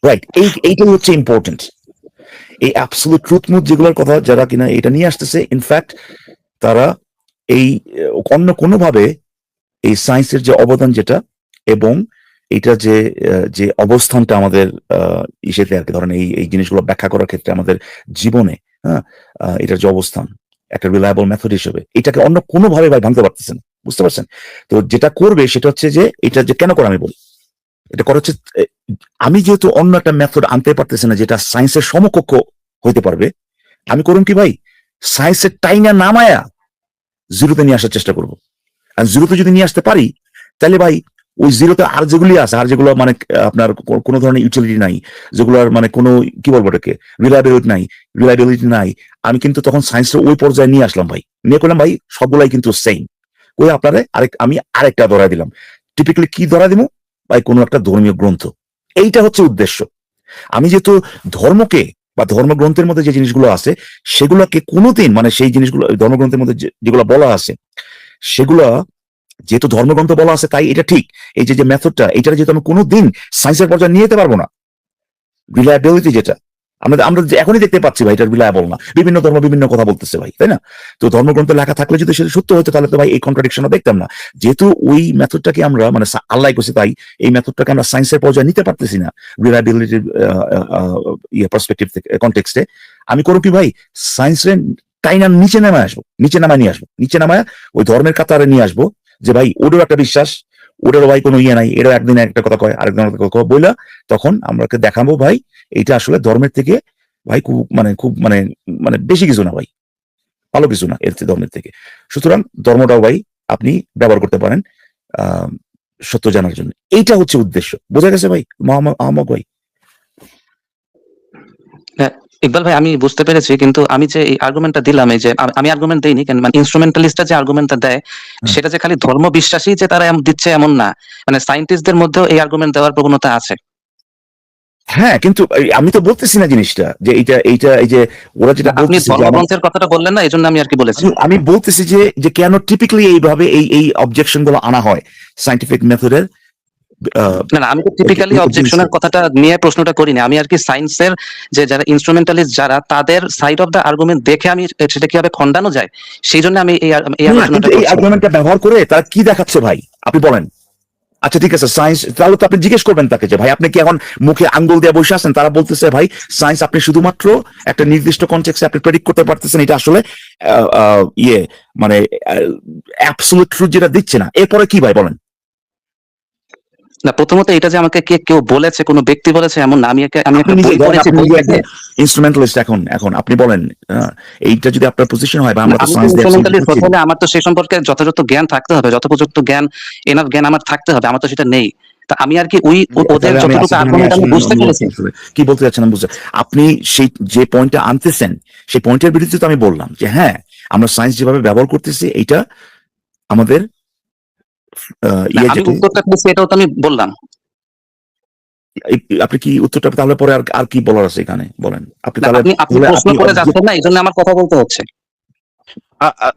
রাইট, এইটাই হচ্ছে ইম্পর্টেন্ট। এই অ্যাবসলিউট ট্রুথ মুথ যেগুলোর কথা যারা কিনা এটা নিয়ে আসতেছে, ইনফ্যাক্ট তারা এই অন্য কোনোভাবে এই সায়েন্সের যে অবদান যেটা, এবং এটা যে যে অবস্থানটা আমাদের ইসেতে আর কি, ধরেন এই জিনিসগুলো ব্যাখ্যা করার ক্ষেত্রে আমাদের জীবনে, হ্যাঁ, এটার যে অবস্থান একটা রিলায়েবল মেথড হিসেবে, এটাকে অন্য কোনোভাবে ভাই ভাঙতে পারতেছেন, বুঝতে পারছেন? তো যেটা করবে সেটা হচ্ছে যে এটা যে কেন করে আমি বলি, এটা করা হচ্ছে আমি যেহেতু অন্য একটা মেথড আনতে পারতেছি না যেটা সায়েন্সের সমকক্ষ হইতে পারবে, আমি করুন কি ভাই, সায়েন্সের টাইনা নামায়া জিরোতে নিয়ে আসার চেষ্টা করবো। আর জিরোতে যদি নিয়ে আসতে পারি, তাহলে ভাই ওই জিরোতে আর যেগুলি আছে, আর যেগুলো মানে আপনার কোনো ধরনের ইউটিলিটি নাই, যেগুলোর মানে কোনো কি বলবো ওটাকে রিলায়েবিলিটি নাই, আমি কিন্তু তখন সায়েন্সের ওই পর্যায়ে নিয়ে আসলাম ভাই, নিয়ে করলাম ভাই সবগুলাই কিন্তু সেম। ওই আপনারে আমি আরেকটা ধরা দিলাম, টিপিক্যালি কি ধরা দিব ভাই, কোনো একটা ধর্মীয় গ্রন্থ। এইটা হচ্ছে উদ্দেশ্য। আমি যেহেতু ধর্মকে বা ধর্মগ্রন্থের মধ্যে যে জিনিসগুলো আছে সেগুলোকে কোনোদিন, মানে সেই জিনিসগুলো ধর্মগ্রন্থের মধ্যে যেগুলো বলা আছে সেগুলো যেহেতু ধর্মগ্রন্থ বলা আছে, তাই এটা ঠিক। এই যে মেথডটা, এটা যেহেতু আমি কোনোদিন সায়েন্সের পর্যায়ে নিয়ে যেতে পারবো না, রিলায়েবিলিটি যেটা আমরা আমরা এখনই দেখতে পাচ্ছি ভাই, এটা রিলায়েবল না, বিভিন্ন ধর্ম বিভিন্ন কথা বলতেছে ভাই, তাই না? তো ধর্মগ্রন্থে লেখা থাকলে যদি সেটা সত্য হতো, তাহলে তো ভাই এই কন্ট্রাডিকশনটা দেখতাম না। যেহেতু ওই মেথডটাকে আমরা মানে আল্লাহ করছে, তাই এই মেথডটাকে আমরা সায়েন্সের পর্যায়ে নিতে পারতেছি না, রিলায়েবিলিটির পার্সপেক্টিভ থেকে, কনটেক্সটে। আমি করব কি ভাই, সায়েন্সের টাইনা নিচে নামায় আসবো, নিচে নামায় ওই ধর্মের কাতারে নিয়ে আসবো, যে ভাই ওদেরও একটা বিশ্বাস, ওটারও ভাই কোনো নাই, এরও একদিন একটা কথা কয়, আরেকদিন একটা কথা বইলা, তখন আমরাকে দেখাবো ভাই এটা আসলে ধর্মের থেকে ভাই খুব মানে মানে বেশি কিছু না ভাই, ভালো কিছু না এর ধর্মের থেকে। সুতরাং ধর্মটাও ভাই আপনি ব্যবহার করতে পারেন সত্য জানার জন্য। এইটা হচ্ছে উদ্দেশ্য, বোঝা গেছে ভাই আহমদ ভাই? হ্যাঁ, ইকবাল ভাই আমি বুঝতে পেরেছি, কিন্তু আমি যে এই আর্গুমেন্টটা দিলাম, এই যে আমি আর্গুমেন্ট দেইনি, কেন মানে ইনস্ট্রুমেন্টালিস্টরা যে আর্গুমেন্টটা দেয়, সেটা যে খালি ধর্ম বিশ্বাসী যে তারা দিচ্ছে এমন না, মানে সায়েন্টিস্টদের মধ্যেও এই আর্গুমেন্ট দেওয়ার প্রবণতা আছে। হ্যাঁ, কিন্তু আমি তো বলতেছি না জিনিসটা যে এইটা এই যে ওরা যেটা আপনি বলতেছে, যে ধর্মগ্রন্থের কথাটা বললেন না, এই জন্য আমি আর কি বলেছি। আমি বলতেছি যে কেন টিপিক্যালি এইভাবে এই অবজেকশন গুলো আনা হয় সায়েন্টিফিক মেথডের না, আমি তো টিপিক্যালি অবজেকশনের কথাটা নিয়ে প্রশ্নটা করিনি। আমি আর কি সায়েন্সের যে যারা ইনস্ট্রুমেন্টালিস্ট যারা তাদের সাইড অফ দ্য আর্গুমেন্ট দেখে আমি সেটা কিভাবে খণ্ডানো যায় সেই জন্য আমি এই না, আলোচনাটা কিন্তু এই করছি। আর্গুমেন্টটা ব্যবহার করে তারা কি দেখাচ্ছে ভাই আপনি বলেন। আচ্ছা ঠিক আছে, সায়েন্স তাহলে তো আপনি জিজ্ঞেস করবেন তাকে যে ভাই আপনি কি এখন মুখে আঙ্গুল দিয়ে বসে আছেন? তারা বলতেছে ভাই সায়েন্স আপনি শুধুমাত্র একটা নির্দিষ্ট কনটেক্সটে আপনি প্রেডিক্ট করতে পারতেছেন, এটা আসলে ইয়ে মানে অ্যাবসলিউট ট্রুথ যেটা দিচ্ছে না। এরপরে কি ভাই বলেন? না, প্রথমত এটা যে আমাকে কেউ বলেছে, কোনো ব্যক্তি বলেছে এমন না। আমি আপনি একটা নিজে বই ধরেন, পড়েছি, আপনি বই নিজে থেকে। একজন ইনস্ট্রুমেন্টালিস্ট, এখন আপনি বলেন এইটা যদি আপনার পজিশন হয় বা আমরা তো আমি তো সায়েন্স দিয়ে absolutely ইনস্ট্রুমেন্টালিস্ট বুঝছি। হতে হলে আমার তো সে সম্পর্কে যথাযথ জ্ঞান থাকতে হবে, যথোপযুক্ত জ্ঞান, এনাফ জ্ঞান আমার থাকতে হবে। আমার তো সেটা নেই। তা আমি আর কি ওদের তাহলে আমি যতটুকু আসলে আর্গুমেন্ট আমি বুঝতে পেরেছি। কি বলতে চাচ্ছেন আমি বুঝতে, আপনি সেই যে পয়েন্টটা আনতেছেন সেই পয়েন্টের বিরুদ্ধে তো আমি বললাম যে হ্যাঁ আমরা সায়েন্স যেভাবে ব্যবহার করতেছি এইটা আমাদের না, ইয়ে আমি যেটা উত্তরটা পেয়েছি এটাও তো আমি বললাম। আপনি কি উত্তরটা তাহলে পরে আর কি বলার আছে এখানে বলেন আপনি না, তাহলে। আপনি প্রশ্ন করে যাচ্ছেন না, এই জন্য আমার কথা বলতে হচ্ছে।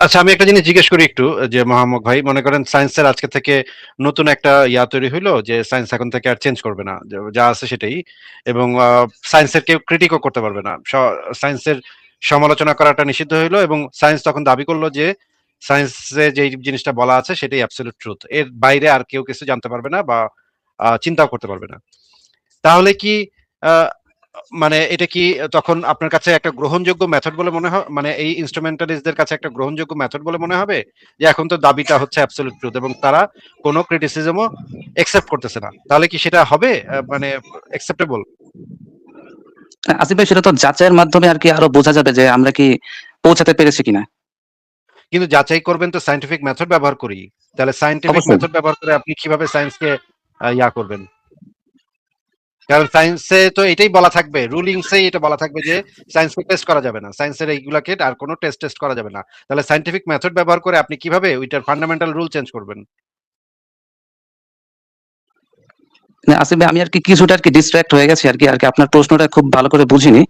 আচ্ছা, আমি একটা জিনিস জিজ্ঞেস করি একটু, যে মোহাম্মদ ভাই, মনে করেন সায়েন্সের আজকে থেকে নতুন একটা তৈরি হইলো যে সায়েন্স এখন থেকে আর চেঞ্জ করবে না, যা আছে সেটাই, এবং সায়েন্সের কেউ ক্রিটিকও করতে পারবে না, সায়েন্সের সমালোচনা করাটা নিষিদ্ধ হইলো, এবং সায়েন্স তখন দাবি করলো যে সায়েন্সে যে জিনিসটা বলা আছে সেটাই অ্যাবসলিউট ট্রুথ, এর বাইরে আর কেউ কিছু জানতে পারবে না বা চিন্তাও করতে পারবে না। তাহলে কি আহ, মানে এটা কি তখন আপনার কাছে একটা গ্রহণযোগ্য মেথড বলে মনে হয়, মানে এই ইনস্ট্রুমেন্টালিস্টদের কাছে একটা গ্রহণযোগ্য মেথড বলে মনে হবে, যে এখন তো দাবিটা হচ্ছে অ্যাবসলিউট ট্রুথ এবং তারা কোনো ক্রিটিসিজমও একসেপ্ট করতেছে না, তাহলে কি সেটা হবে মানে অ্যাকসেপ্টেবল? আসিফ ভাই, সেটা তো যাচাইয়ের মাধ্যমে আর কি আরো বোঝা যাবে যে আমরা কি পৌঁছাতে পেরেছি কিনা। কিন্তু যাচাই করবেন তো সায়েন্টিফিক মেথড ব্যবহার করি, তাহলে সায়েন্টিফিক অবশ্যই। মেথড ব্যবহার করে আপনি কিভাবে সায়েন্সকে করবেন? কারণ সায়েন্সে তো এটাই বলা থাকবে, রুলিংসেই এটা বলা থাকবে যে সায়েন্সকে টেস্ট করা যাবে না, সায়েন্সের এইগুলাকে আর কোনো টেস্ট করা যাবে না। তাহলে সায়েন্টিফিক মেথড ব্যবহার করে আপনি কিভাবে ওইটার ফান্ডামেন্টাল রুল চেঞ্জ করবেন? না, আসিফ ভাই, আমি আর কি কিছুটা আর কি ডিস্ট্রাক্ট হয়ে গেছি আর কি আপনার প্রশ্নটা খুব ভালো করে বুঝিনি।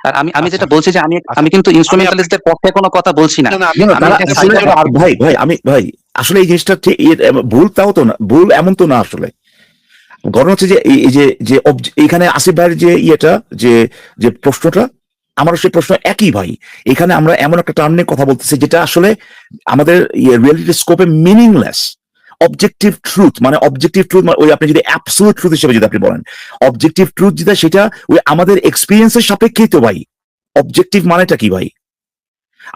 আর আমি আচ্ছা, যেটা বলছি যে আমি আচ্ছা। আমি কিন্তু আমি আপনাকে ইনস্ট্রুমেন্টালিস্টদের পক্ষে কোনো কথা বলছি না। না, না, না, না, আমি তারা একটা আসলে সাইডে ভাই আমি ভাই আসলে এই জিনিসটা ঠিক ভুল তাও তো না, ভুল এমন তো না আসলে। ঘটনা হচ্ছে যে এখানে আসিফ ভাইয়ের যে ইয়েটা যে যে প্রশ্নটা আমারও সেই প্রশ্ন একই ভাই। এখানে আমরা এমন একটা টার্ম নিয়ে কথা বলতেছি যেটা আসলে আমাদের রিয়েলিটি স্কোপে মিনিংলেস। অবজেক্টিভ ট্রুথ মানে ওই আপনি যদি অ্যাবসলিউট ট্রুথ হিসেবে যদি আপনি বলেন, অবজেক্টিভ ট্রুথ যেটা সেটা ওই আমাদের এক্সপিরিয়েন্সের সাপেক্ষেই তো ভাই। অবজেক্টিভ মানেটা কি ভাই?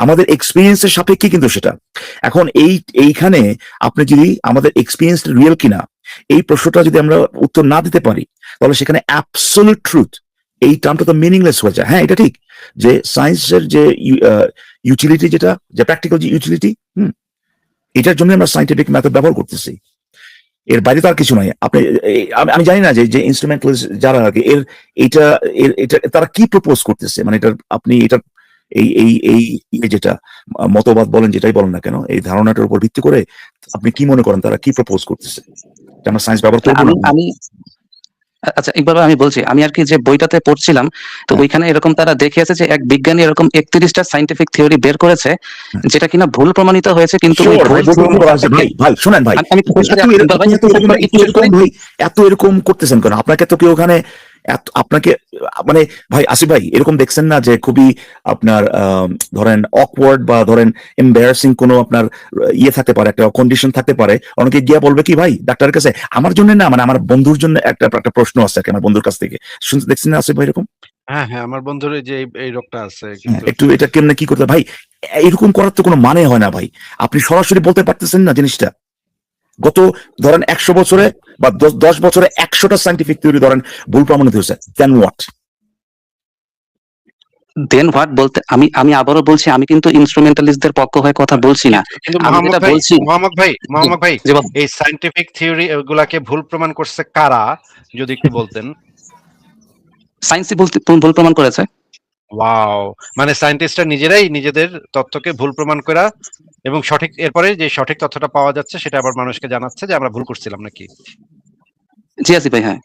আমাদের এক্সপিরিয়েন্সের সাপেক্ষে কিন্তু সেটা। এখন এইখানে আপনি যদি আমাদের এক্সপিরিয়েন্স রিয়েল কিনা এই প্রশ্নটা যদি আমরা উত্তর না দিতে পারি, তাহলে সেখানে অ্যাবসলিউট ট্রুথ এই টার্মটা তো মিনিংলেস হয়ে যায়। হ্যাঁ, এটা ঠিক যে সায়েন্সের যে ইউটিলিটি, যেটা যে প্র্যাকটিক্যাল যে ইউটিলিটি, এটার জন্য আমরা সাইন্টিফিক মেথড ব্যবহার করতেছি, এর বাইরে তো আর কিছু নাই। আপনি আমি জানি না যে ইনস্ট্রুমেন্টালিস্ট যারা আর কি এটা এটা তারা কি প্রপোজ করতেছে, মানে এটা আপনি এটা এই যেটা মতবাদ বলেন যেটাই বলেন না কেন, এই ধারণাটার উপর ভিত্তি করে আপনি কি মনে করেন তারা কি প্রপোজ করতেছে, যে আমরা সায়েন্স ব্যবহার করবো আমি না? আমি আচ্ছা, ইকবাল ভাই, আমি বলছি, আমি আর কি যে বইটাতে পড়ছিলাম, তো হ্যাঁ, ওইখানে এরকম তারা দেখিয়েছে যে এক বিজ্ঞানী এরকম 31টা সাইন্টিফিক থিওরি বের করেছে, হ্যাঁ। যেটা কিনা ভুল প্রমাণিত হয়েছে, কিন্তু ওই Sure, ভাই, ভুল প্রমাণ করা আছে সাপেক্ষে। ভাই শোনেন ভাই, আমি একটু শেষ করি, ইকবাল ভাই, একটু শেষ করি, একটু শেষ করি। ভাই এত এরকম করতেছেন কেন? আপনাকে তো কেউ ওখানে আপনাকে মানে ভাই আসিফ ভাই এরকম দেখছেন না যে খুবই আপনার ধরেন অকওয়ার্ড বা ধরেন এম্বারাসিং কোনো আপনার ইয়ে থাকতে পারে, একটা কন্ডিশন থাকতে পারে, অনেকে গিয়া বলবে কি ভাই ডাক্তারের কাছে আমার জন্য না, মানে আমার বন্ধুর জন্য একটা প্রশ্ন আছে আর কি, আমার বন্ধুর কাছ থেকে শুনতে দেখছেন না আসিফ ভাই এরকম? হ্যাঁ, হ্যাঁ, আমার বন্ধুর এই যে এই রোগটা আছে, হ্যাঁ, কিন্তু একটু এটা কেমনে কি করতে ভাই, এরকম করার তো কোনো মানে হয় না ভাই। আপনি সরাসরি বলতে পারতেছেন না জিনিসটা। গত ধরেন 100 বছরে বা 10 বছরে 100টা সাইন্টিফিক থিওরি ধরেন ভুল প্রমাণিত হয়েছে, দেন হোয়াট? দেন হোয়াট বলতে আমি আবারও বলছি, আমি কিন্তু ইনস্ট্রুমেন্টালিস্টদের পক্ষ হয়ে কথা বলছি না। কিন্তু আমি মোহাম্মদ যেটা ভাই, বলছি, মোহাম্মদ ভাই, যে বল- এই সায়েন্টিফিক থিওরি এগুলাকে ভুল প্রমাণ করছে কারা, যদি একটু বলতেন? সায়েন্সই ভুল প্রমাণ করেছে। ওয়াও! মানে সায়েন্টিস্টরা নিজেরাই নিজেদের তথ্যকে ভুল প্রমাণ করা, এবং সঠিক এরপরে যে সঠিক তথ্যটা পাওয়া যাচ্ছে সেটা আবার মানুষকে জানাচ্ছে যে আমরা ভুল করছিলাম নাকি? জি আসিফ ভাই, হ্যাঁ।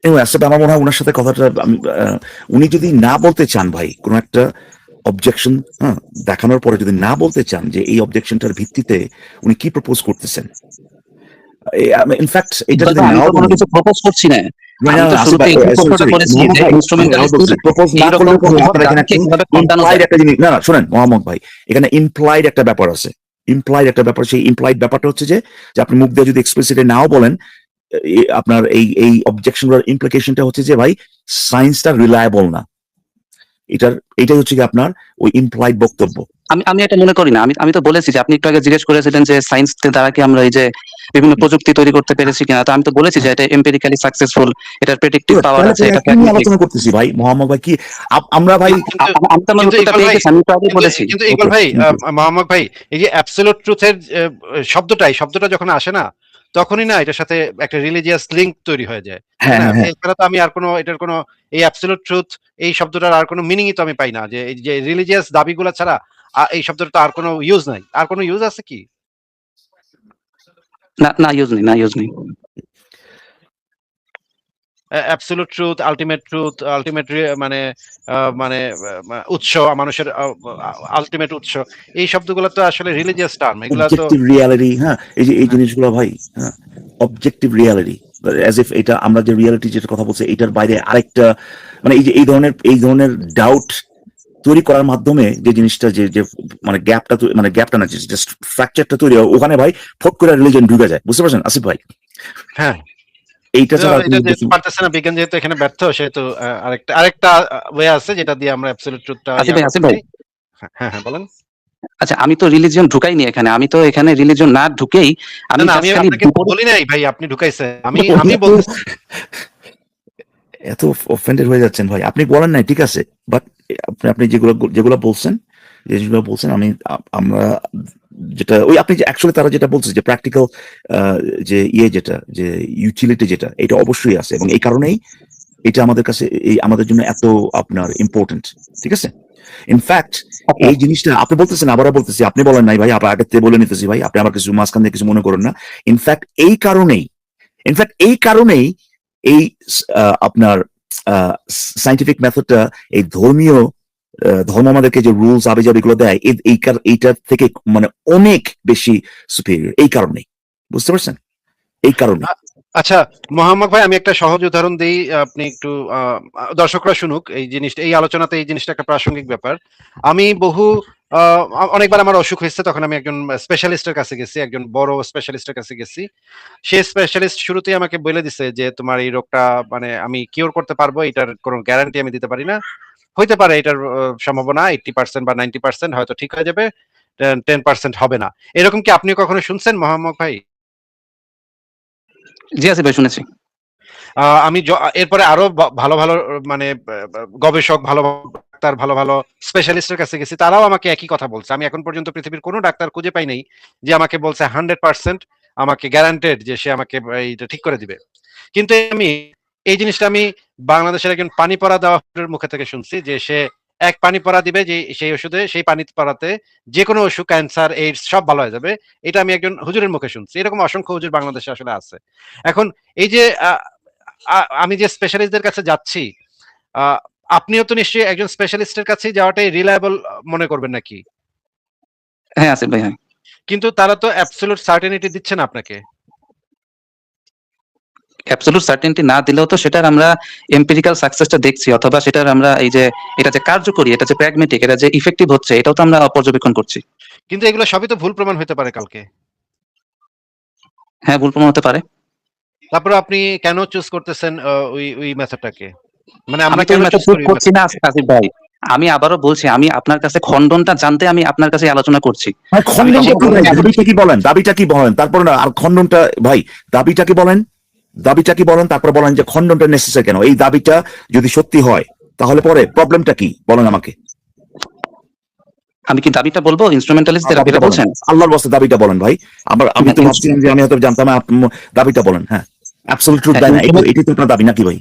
এবং আসলে আমার মনে হয় ওনার সাথে কথাটা আমি উনি যদি না বলতে চান ভাই কোনো একটা অবজেকশন দেখানোর পরে যদি না বলতে চান যে এই অবজেকশনটার ভিত্তিতে উনি কি প্রপোজ করতেছেন, ইনফ্যাক্ট এটা যদি আমি নাও তো কোনো বলেন, কিছু প্রপোজ করছি না। না, আমি না, তো না, আসিফ শুরুতে ভাই, এই sorry, কথাটা sorry, বলেছি মোহাম্মদ যে ভাই, ইনস্ট্রুমেন্টালিস্ট প্রপোজ না এইরকম করলেও কোনো আপনার এখানে দাবিকে কিভাবে খণ্ডানো ইমপ্লাইড যায়। একটা জিনিস, না, না, শোনেন মোহাম্মদ ভাই, এখানে ইমপ্লাইড একটা ব্যাপার আছে, ইমপ্লাইড একটা ব্যাপার, সেই ইমপ্লাইড ব্যাপারটা হচ্ছে যে যে আপনি মুখ দিয়ে যদি এক্সপ্লিসিটলি নাও বলেন, আপনার এই অবজেকশনগুলোর ইমপ্লিকেশনটা হচ্ছে যে ভাই সায়েন্সটা রিলায়েবল না, এটাই হচ্ছে কি আপনার ওই ইমপ্লাইড বক্তব্য। আমি এটা মনে করি না। আমি তো বলেছি যে আপনি একটু আগে জিজ্ঞেস করেছিলেন যে সায়েন্স দ্বারা কি আমরা এই যে বিভিন্ন প্রযুক্তি তৈরি করতে পেরেছি কিনা, তো আমি তো বলেছি যে এটা এম্পিরিক্যালি সাকসেসফুল, এটার প্রেডিক্টিভ পাওয়ার তাহলে আছে, এটা কি নিয়ে প্র্যাগম্যাটিক। আলোচনা করতেছি ভাই মোহাম্মদ ভাই, কি আমরা ভাই কিন্তু আমি তো আমার কিন্তু উত্তরটা ইকবাল পেয়ে ভাই, গেছি, আমি তো আগে কিন্তু বলেছি। কিন্তু ইকবাল ভাই, মোহাম্মদ ভাই, এই যে অ্যাবসলিউট ট্রুথের শব্দটা যখন আসে না, তখনই না এটার সাথে একটা রিলিজিয়াস লিংক তৈরি হয়ে যায়, তাই হ্যাঁ, না? হ্যাঁ, হ্যাঁ, এছাড়া তো আমি আর কোনো এটার কোনো এই অ্যাবসলিউট ট্রুথ এই শব্দটার আর কোনো মিনিংই তো আমি পাই না, যে এই যে রিলিজিয়াস দাবিগুলা ছাড়া এই শব্দটা তো আর কোনো ইউজ নাই। আর কোনো ইউজ আছে কি? না, না ইউজ নেই, না ইউজ নেই। অ্যাবসলিউট ট্রুথ, আল্টিমেট মানে মানে উৎস, মানুষের আল্টিমেট উৎস, এই শব্দগুলো তো আসলে রিলিজিয়াস টার্ম, এগুলা তো অবজেক্টিভ রিয়ালিটি, হ্যাঁ, এই যে এই জিনিসগুলো ভাই, হ্যাঁ, অবজেক্টিভ রিয়ালিটি, অ্যাজ ইফ এটা আমরা যে রিয়ালিটি যেটা কথা বলছি এটার বাইরে আরেকটা, মানে এই যে এই ধরনের ডাউট তৈরি করার মাধ্যমে যে জিনিসটা যে মানে গ্যাপটা না, জাস্ট ফ্র্যাকচারটা তৈরি হয় ওখানে ভাই, ফট করে রিলিজন ঢুকে যায়, বুঝতে পারছেন আসিফ ভাই? হ্যাঁ, এইটা ছাড়া আর কোনো এটা যেহেতু উদ্দেশ্য নেই। পারতেছে না, বিজ্ঞান যেহেতু এখানে ব্যর্থ, সেহেতু আরেকটা ওয়ে আছে যেটা দিয়ে আমরা অ্যাবসলিউট ট্রুথটা ইয়া করতে আসিফ ভাই, পারি। হ্যাঁ, হ্যাঁ, বলেন। আচ্ছা আমি তো রিলিজিয়ন ঢুকাইনি এখানে, আমি তো এখানে রিলিজিয়ন না ঢুকেই না, আমি না, আমি জাস্ট খালি আপনাকে বলি নাই ভাই, আপনি ঢুকাইছেন, আমি এত বলতেছি। এত অফেন্ডেড হয়ে যাচ্ছেন ভাই, আপনি বলেন নাই ঠিক আছে, বাট আপনি যেগুলো বলছেন আমরা যেটা ওই আপনি যে অ্যাকচুয়ালি তারা যেটা বলছে যে প্র্যাকটিক্যাল যে যেটা যে ইউটিলিটি যেটা, এটা অবশ্যই আছে, এবং এই কারণেই এটা আমাদের কাছে আমাদের জন্য এত আপনার ইম্পর্টেন্ট, ঠিক আছে? ইনফ্যাক্ট এই জিনিসটা আপনি বলতেছেন, আবারও বলতেছি, আপনি বলেন নাই ভাই, আপনার আগের থেকে বলে নিতেছি ভাই, আপনি আমার কিছু মাঝখান দিয়ে কিছু মনে করেন না। ইনফ্যাক্ট এই কারণেই এই আপনার সাইন্টিফিক মেথডটা, এই ধর্ম আমাদেরকে যে রুলস আবিজাব এগুলো দেয়, এইটার থেকে মানে অনেক বেশি সুপিরিয়র, এই কারণেই, বুঝতে পারছেন? এই কারণে আচ্ছা মোহাম্মদ ভাই, আমি একটা সহজ উদাহরণ দিই, আপনি একটু দর্শকরা শুনুক এই জিনিসটা, এই আলোচনাতে এই জিনিসটা একটা প্রাসঙ্গিক ব্যাপার। আমি অনেকবার আমার অসুখ হয়েছে, তখন আমি একজন স্পেশালিস্টের কাছে গেছি, একজন বড় স্পেশালিস্টের কাছে গেছি। সে স্পেশালিস্ট শুরুতেই আমাকে বলে দিছে যে তোমার এই রোগটা মানে আমি কিওর করতে পারবো, এটার কোনো গ্যারান্টি আমি দিতে পারি না। হইতে পারে এটার সম্ভাবনা 80% বা 90% হয়তো ঠিক হয়ে যাবে, 10% হবে না। এরকম কি আপনি কখনো শুনছেন মোহাম্মদ ভাই? জি আসিফ ভাই, শুনেছি। আমি এরপরে আরো ভালো ভালো মানে গবেষক, ভালো ডাক্তার, ভালো ভালো স্পেশালিস্টের কাছে গেছি, তারাও আমাকে একই কথা বলছে। আমি এখন পর্যন্ত পৃথিবীর কোনো ডাক্তার খুঁজে পাই নাই যে আমাকে বলছে 100% আমাকে গ্যারান্টেড যে সে আমাকে এইটা ঠিক করে দিবে। কিন্তু এই জিনিসটা আমি বাংলাদেশের একজন পানি পড়া দেওয়ার মুখে থেকে শুনছি যে সে এক পানি পড়া দিবে, যে সেই ওষুধে, সেই পানি পড়াতে যে কোনো অসুখ, ক্যান্সার, এইডস সব ভালো হয়ে যাবে। এটা আমি একজন হুজুরের মুখে শুনছি। এরকম অসংখ্য হুজুর বাংলাদেশে আসলে আছে। এখন এই যে আমি যে স্পেশালিস্টদের কাছে যাচ্ছি, আহ, আপনিও তো নিশ্চয়ই একজন স্পেশালিস্টের কাছে যাওয়াটাই রিলায়েবল মনে করবেন নাকি? হ্যাঁ আসিফ ভাই, হ্যাঁ। কিন্তু তারা তো অ্যাবসলিউট সার্টেনিটি দিচ্ছে না আপনাকে। অ্যাবসলিউট সার্টেনটি না দিলেও তো সেটার আমরা এম্পিরিক্যাল সাকসেসটা দেখছি, অথবা সেটার আমরা এই যে এটা যে কার্যকরী, এটা যে প্র্যাগমেটিক, এটা যে ইফেক্টিভ হচ্ছে, এটাও তো আমরা পর্যবেক্ষণ করছি। কিন্তু এগুলো সবই তো ভুল প্রমাণ হতে পারে কালকে। হ্যাঁ, ভুল প্রমাণ হতে পারে। তারপরে আপনি কেন চুজ করতেছেন ওই মেথডটাকে? মানে আমরা আমি তো কেন ওই মেথড চুজ চুজ করি ওই করছি না মেথডটাকে? আসিফ ভাই। আমি আবারও বলছি, আমি আপনার কাছে খণ্ডনটা জানতে আমি আপনার কাছে আলোচনা করছি। ভাই, আমি খণ্ডনটা কখনো কি ভাই? বলিনি দাবিটা কি বলেন, তারপরে না আর খণ্ডনটা ভাই, দাবিটা কি বলেন, তারপর বলেন যে খণ্ডনটা নেসেসারি কেন, এই দাবিটা যদি সত্যি হয় তাহলে পরে প্রবলেমটা কি বলেন আমাকে। আমি কি দাবিটা বলবো ইনস্ট্রুমেন্টালিস্টদের, দাবিটা এটা বলেন, বলছেন? আল্লাহর বাস্তে দাবিটা বলেন ভাই। আমি তো ভাবছিলাম যে আমি হয়তো জানতাম, দাবিটা বলেন, হ্যাঁ, অ্যাবসলিউট ট্রুথ দেয় না, এটাই তো আপনার দাবি নাকি ভাই?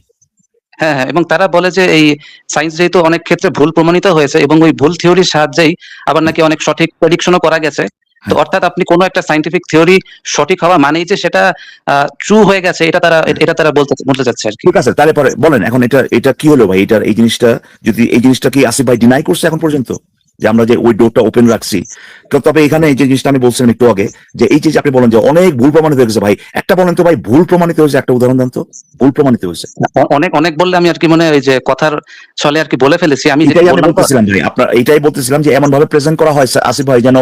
হ্যাঁ, হ্যাঁ, এবং তারা বলে যে এই সায়েন্স যেহেতু অনেক ক্ষেত্রে ভুল প্রমাণিত হয়েছে, এবং ওই ভুল থিওরির সাহায্যেই আবার নাকি অনেক সঠিক প্রেডিকশনও করা গেছে। তো অর্থাৎ আপনি কোনো একটা সায়েন্টিফিক থিওরি সঠিক হওয়া মানেই যে সেটা ট্রু হয়ে গেছে, এটা তারা বলতে চাচ্ছে আর কি। ঠিক আছে, তাহলে পরে বলেন এখন এটা কি হলো ভাই, এই জিনিসটা কি আসিফ ভাই ডিনাই করছে এখন পর্যন্ত? যে আমরা যে ওই ডোরটা ওপেন রাখছি। তবে এখানে এই যে জিনিসটা আমি বলছিলাম একটু আগে, যে এই যে আপনি বলেন যে অনেক ভুল প্রমাণিত হয়েছে ভাই, একটা বলেন তো ভাই ভুল প্রমাণিত হয়েছে, একটা উদাহরণ দেন তো ভুল প্রমাণিত হয়েছে। অনেক অনেক বললে আমি আর কি মানে ওই যে কথার ছলে আর কি বলে ফেলেছি আমি, যেটা এটাই আমি বললাম তো। বলতেছিলাম ভাই, আপনার এটাই বলতেছিলাম যে এমন ভাবে প্রেজেন্ট করা হয় আসিফ ভাই, যেন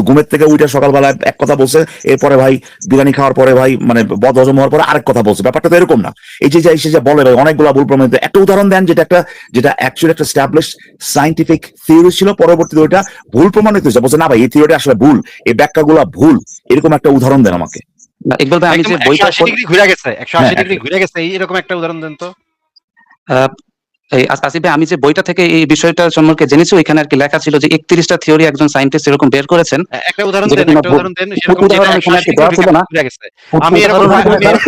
ঘুমের থেকে উঠে সকালবেলা এক কথা বলছে, এরপরে ভাই বিরিয়ানি খাওয়ার পরে ভাই মানে বদহজম হওয়ার পরে আরেক কথা বলছে। ব্যাপারটা তো এরকম না। এই যে সে যে বলে ভাই অনেকগুলো ভুল প্রমাণিত, একটা উদাহরণ দেন যেটা অ্যাকচুয়ালি একটা স্ট্যাবলিশ সাইন্টিফিক থিওরি ছিল, পরবর্তীতে ওইটা ভুল প্রমাণিত হয়েছে, বলছে না ভাই এই থিওরিটা আসলে ভুল, এই ব্যাখ্যাগুলো ভুল, এরকম একটা উদাহরণ দেন আমাকে। ইকবাল ভাই আমি একদম যে বইটা 180 ডিগ্রি ঘুরে গেছে, 180 হ্যাঁ, ডিগ্রি ঘুরে গেছে, এরকম একটা উদাহরণ দেন তো। আহ, এই আসিফ ভাই আমি যে বইটা থেকে এই বিষয়টা সম্পর্কে জেনেছি, ওইখানে আর কি লেখা ছিল যে 31টা থিওরি একজন সায়েন্টিস্ট এরকম বের করেছেন, একটা উদাহরণ যেটা দেন, কিনা একটা উদাহরণ দেন সেরকম যেটা উদাহরণ এখানে আর 180 কি দেওয়া ডিগ্রি ছিল না। ঘুরে গেছে। আমি এরকম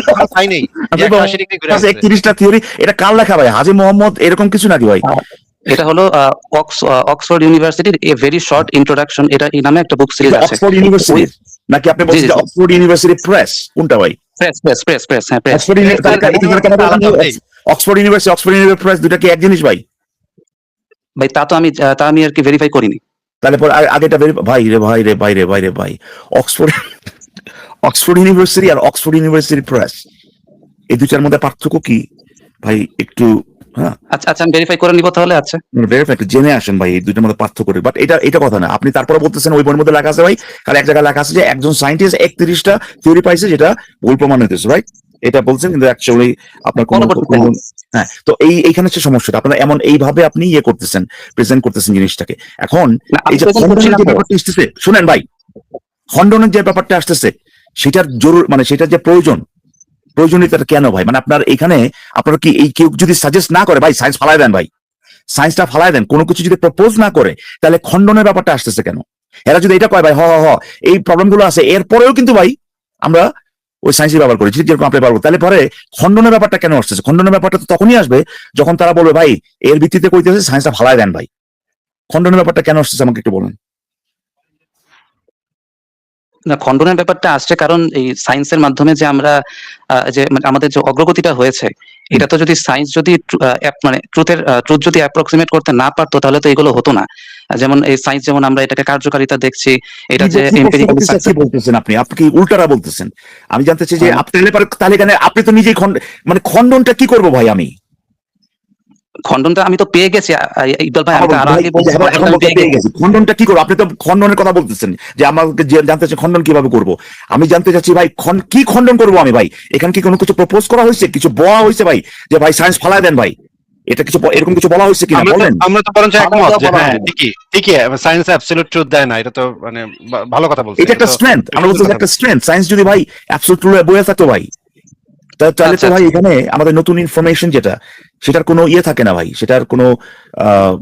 কখনো পাই নাই যে 180 ডিগ্রি ঘুরে গেছে। 31টা থিওরি, এটা কার লেখা ভাই? হাজী মোহাম্মদ এরকম কিছু নাকি ভাই? এটা হলো অক্সফোর্ড ইউনিভার্সিটির এ ভেরি শর্ট ইন্ট্রোডাকশন, এটা এই নামে একটা বুক সিরিজ আছে। অক্সফোর্ড ইউনিভার্সিটি নাকি আপনি বলছেন জি, যে জি। Oxford university press? কোনটা ভাই? প্রেস হ্যাঁ প্রেস। অক্সফোর্ড ইউনিভার্সিটি প্রেস দুটা কি এক জিনিস ভাই? ভাই তা আমি আর কি ভেরিফাই করিনি। তাহলে পর আগেটা ভাই অক্সফোর্ড অক্সফোর্ড ইউনিভার্সিটি আর অক্সফোর্ড ইউনিভার্সিটি প্রেস, এই দুটার মধ্যে পার্থক্য কি ভাই একটু? হ্যাঁ আচ্ছা আমি ভেরিফাই করে নিব তাহলে। আচ্ছা ভেরিফাই একটু জেনে আসেন ভাই এই দুইটার মধ্যে পার্থক্য করে। বাট এটা কথা না, আপনি তারপরে বলতেছেন ওই বইয়ের মধ্যে লেখা আছে ভাই, কারণ এক জায়গায় লেখা আছে যে একজন সায়েন্টিস্ট 31টা থিওরি পাইছে যেটা ভুল প্রমাণ হইতেছে, রাইট? এটা বলছেন, কিন্তু অ্যাকচুয়ালি আপনার হ্যাঁ। তো এইখানে হচ্ছে সমস্যাটা, আপনারা এমন এইভাবে আপনি ইয়ে করতেছেন, প্রেজেন্ট করতেছেন জিনিসটাকে। এখন এই যে খণ্ডনের যে ব্যাপারটা আসতেছে, শুনেন ভাই, খণ্ডনের যে ব্যাপারটা আসতেছে সেটার জরুর মানে সেটার যে প্রয়োজনীয়তা কেন ভাই? মানে আপনার এখানে আপনারা কি এই কেউ যদি সাজেস্ট না করে ভাই সায়েন্স ফালায় দেন, ভাই সায়েন্সটা ফালায় দেন, কোনো কিছু যদি প্রপোজ না করে, তাহলে খণ্ডনের ব্যাপারটা আসতেছে কেন? এরা যদি এটা কয় ভাই এই প্রবলেম গুলো আছে, এরপরেও কিন্তু ভাই আমরা ওই সায়েন্সই ব্যবহার করি, যেরকম আপনি ব্যবহার, তাহলে পরে খণ্ডনের ব্যাপারটা কেন আসতেছে? খণ্ডনের ব্যাপারটা তো তখনই আসবে যখন তারা বলবে ভাই এর ভিত্তিতে কইতেছে সায়েন্সটা ফালায় দেন। ভাই খণ্ডনের ব্যাপারটা কেন আসতেছে আমাকে একটু বলেন। না, খণ্ডনের ব্যাপারটা আসছে কারণ এই সায়েন্সের মাধ্যমে যে আমরা যে মানে আমাদের যে অগ্রগতিটা হয়েছে, এটা তো যদি সায়েন্স যদি মানে ট্রুথ যদি অ্যাপ্রক্সিমেট করতে না পারতো তাহলে তো এগুলো হতো না। যেমন এই সায়েন্স, যেমন আমরা এটাকে কার্যকারিতা দেখছি, এটা যে এমপিরিক্যালি কি বলতেছেন আপনি কি উল্টারা বলতেছেন? আমি জানতে চাই যে তাহলে কেন আপনি তো নিজেই মানে খণ্ডনটা কি করবো ভাই? আমি খণ্ডনটা আমি তো পেয়ে গেছি ইকবাল ভাই, আমি তো আরো আগে বলছি খণ্ডনটা কি করবো? আপনি তো খণ্ডনের কথা বলতেছেন যে আমাকে জানতে চাচ্ছি খণ্ডন কিভাবে করবো। আমি জানতে চাচ্ছি ভাই কি খণ্ডন করবো আমি? ভাই এখানে কি কোনো কিছু প্রপোজ করা হয়েছে, কিছু বলা হয়েছে ভাই যে ভাই সায়েন্স ফালায় দেন? ভাই এটা কিছু এরকম কিছু বলা হয়েছে কিনা বলেন। আমরা তো বরঞ্চ একমত যে হ্যাঁ ঠিকই সায়েন্স অ্যাবসলিউট ট্রুথ দেয় না, এটা তো মানে ভালো কথা বলছেন। এটা একটা স্ট্রেংথ, আমরা বলছি একটা স্ট্রেংথ। সায়েন্স যদি ভাই অ্যাবসলিউট ট্রুথ বইয়ে থাকতো ভাই, তাহলে তো ভাই এখানে আমাদের নতুন ইনফরমেশন যেটা, সেটার কোনো ইয়ে থাকে না ভাই, সেটার কোনো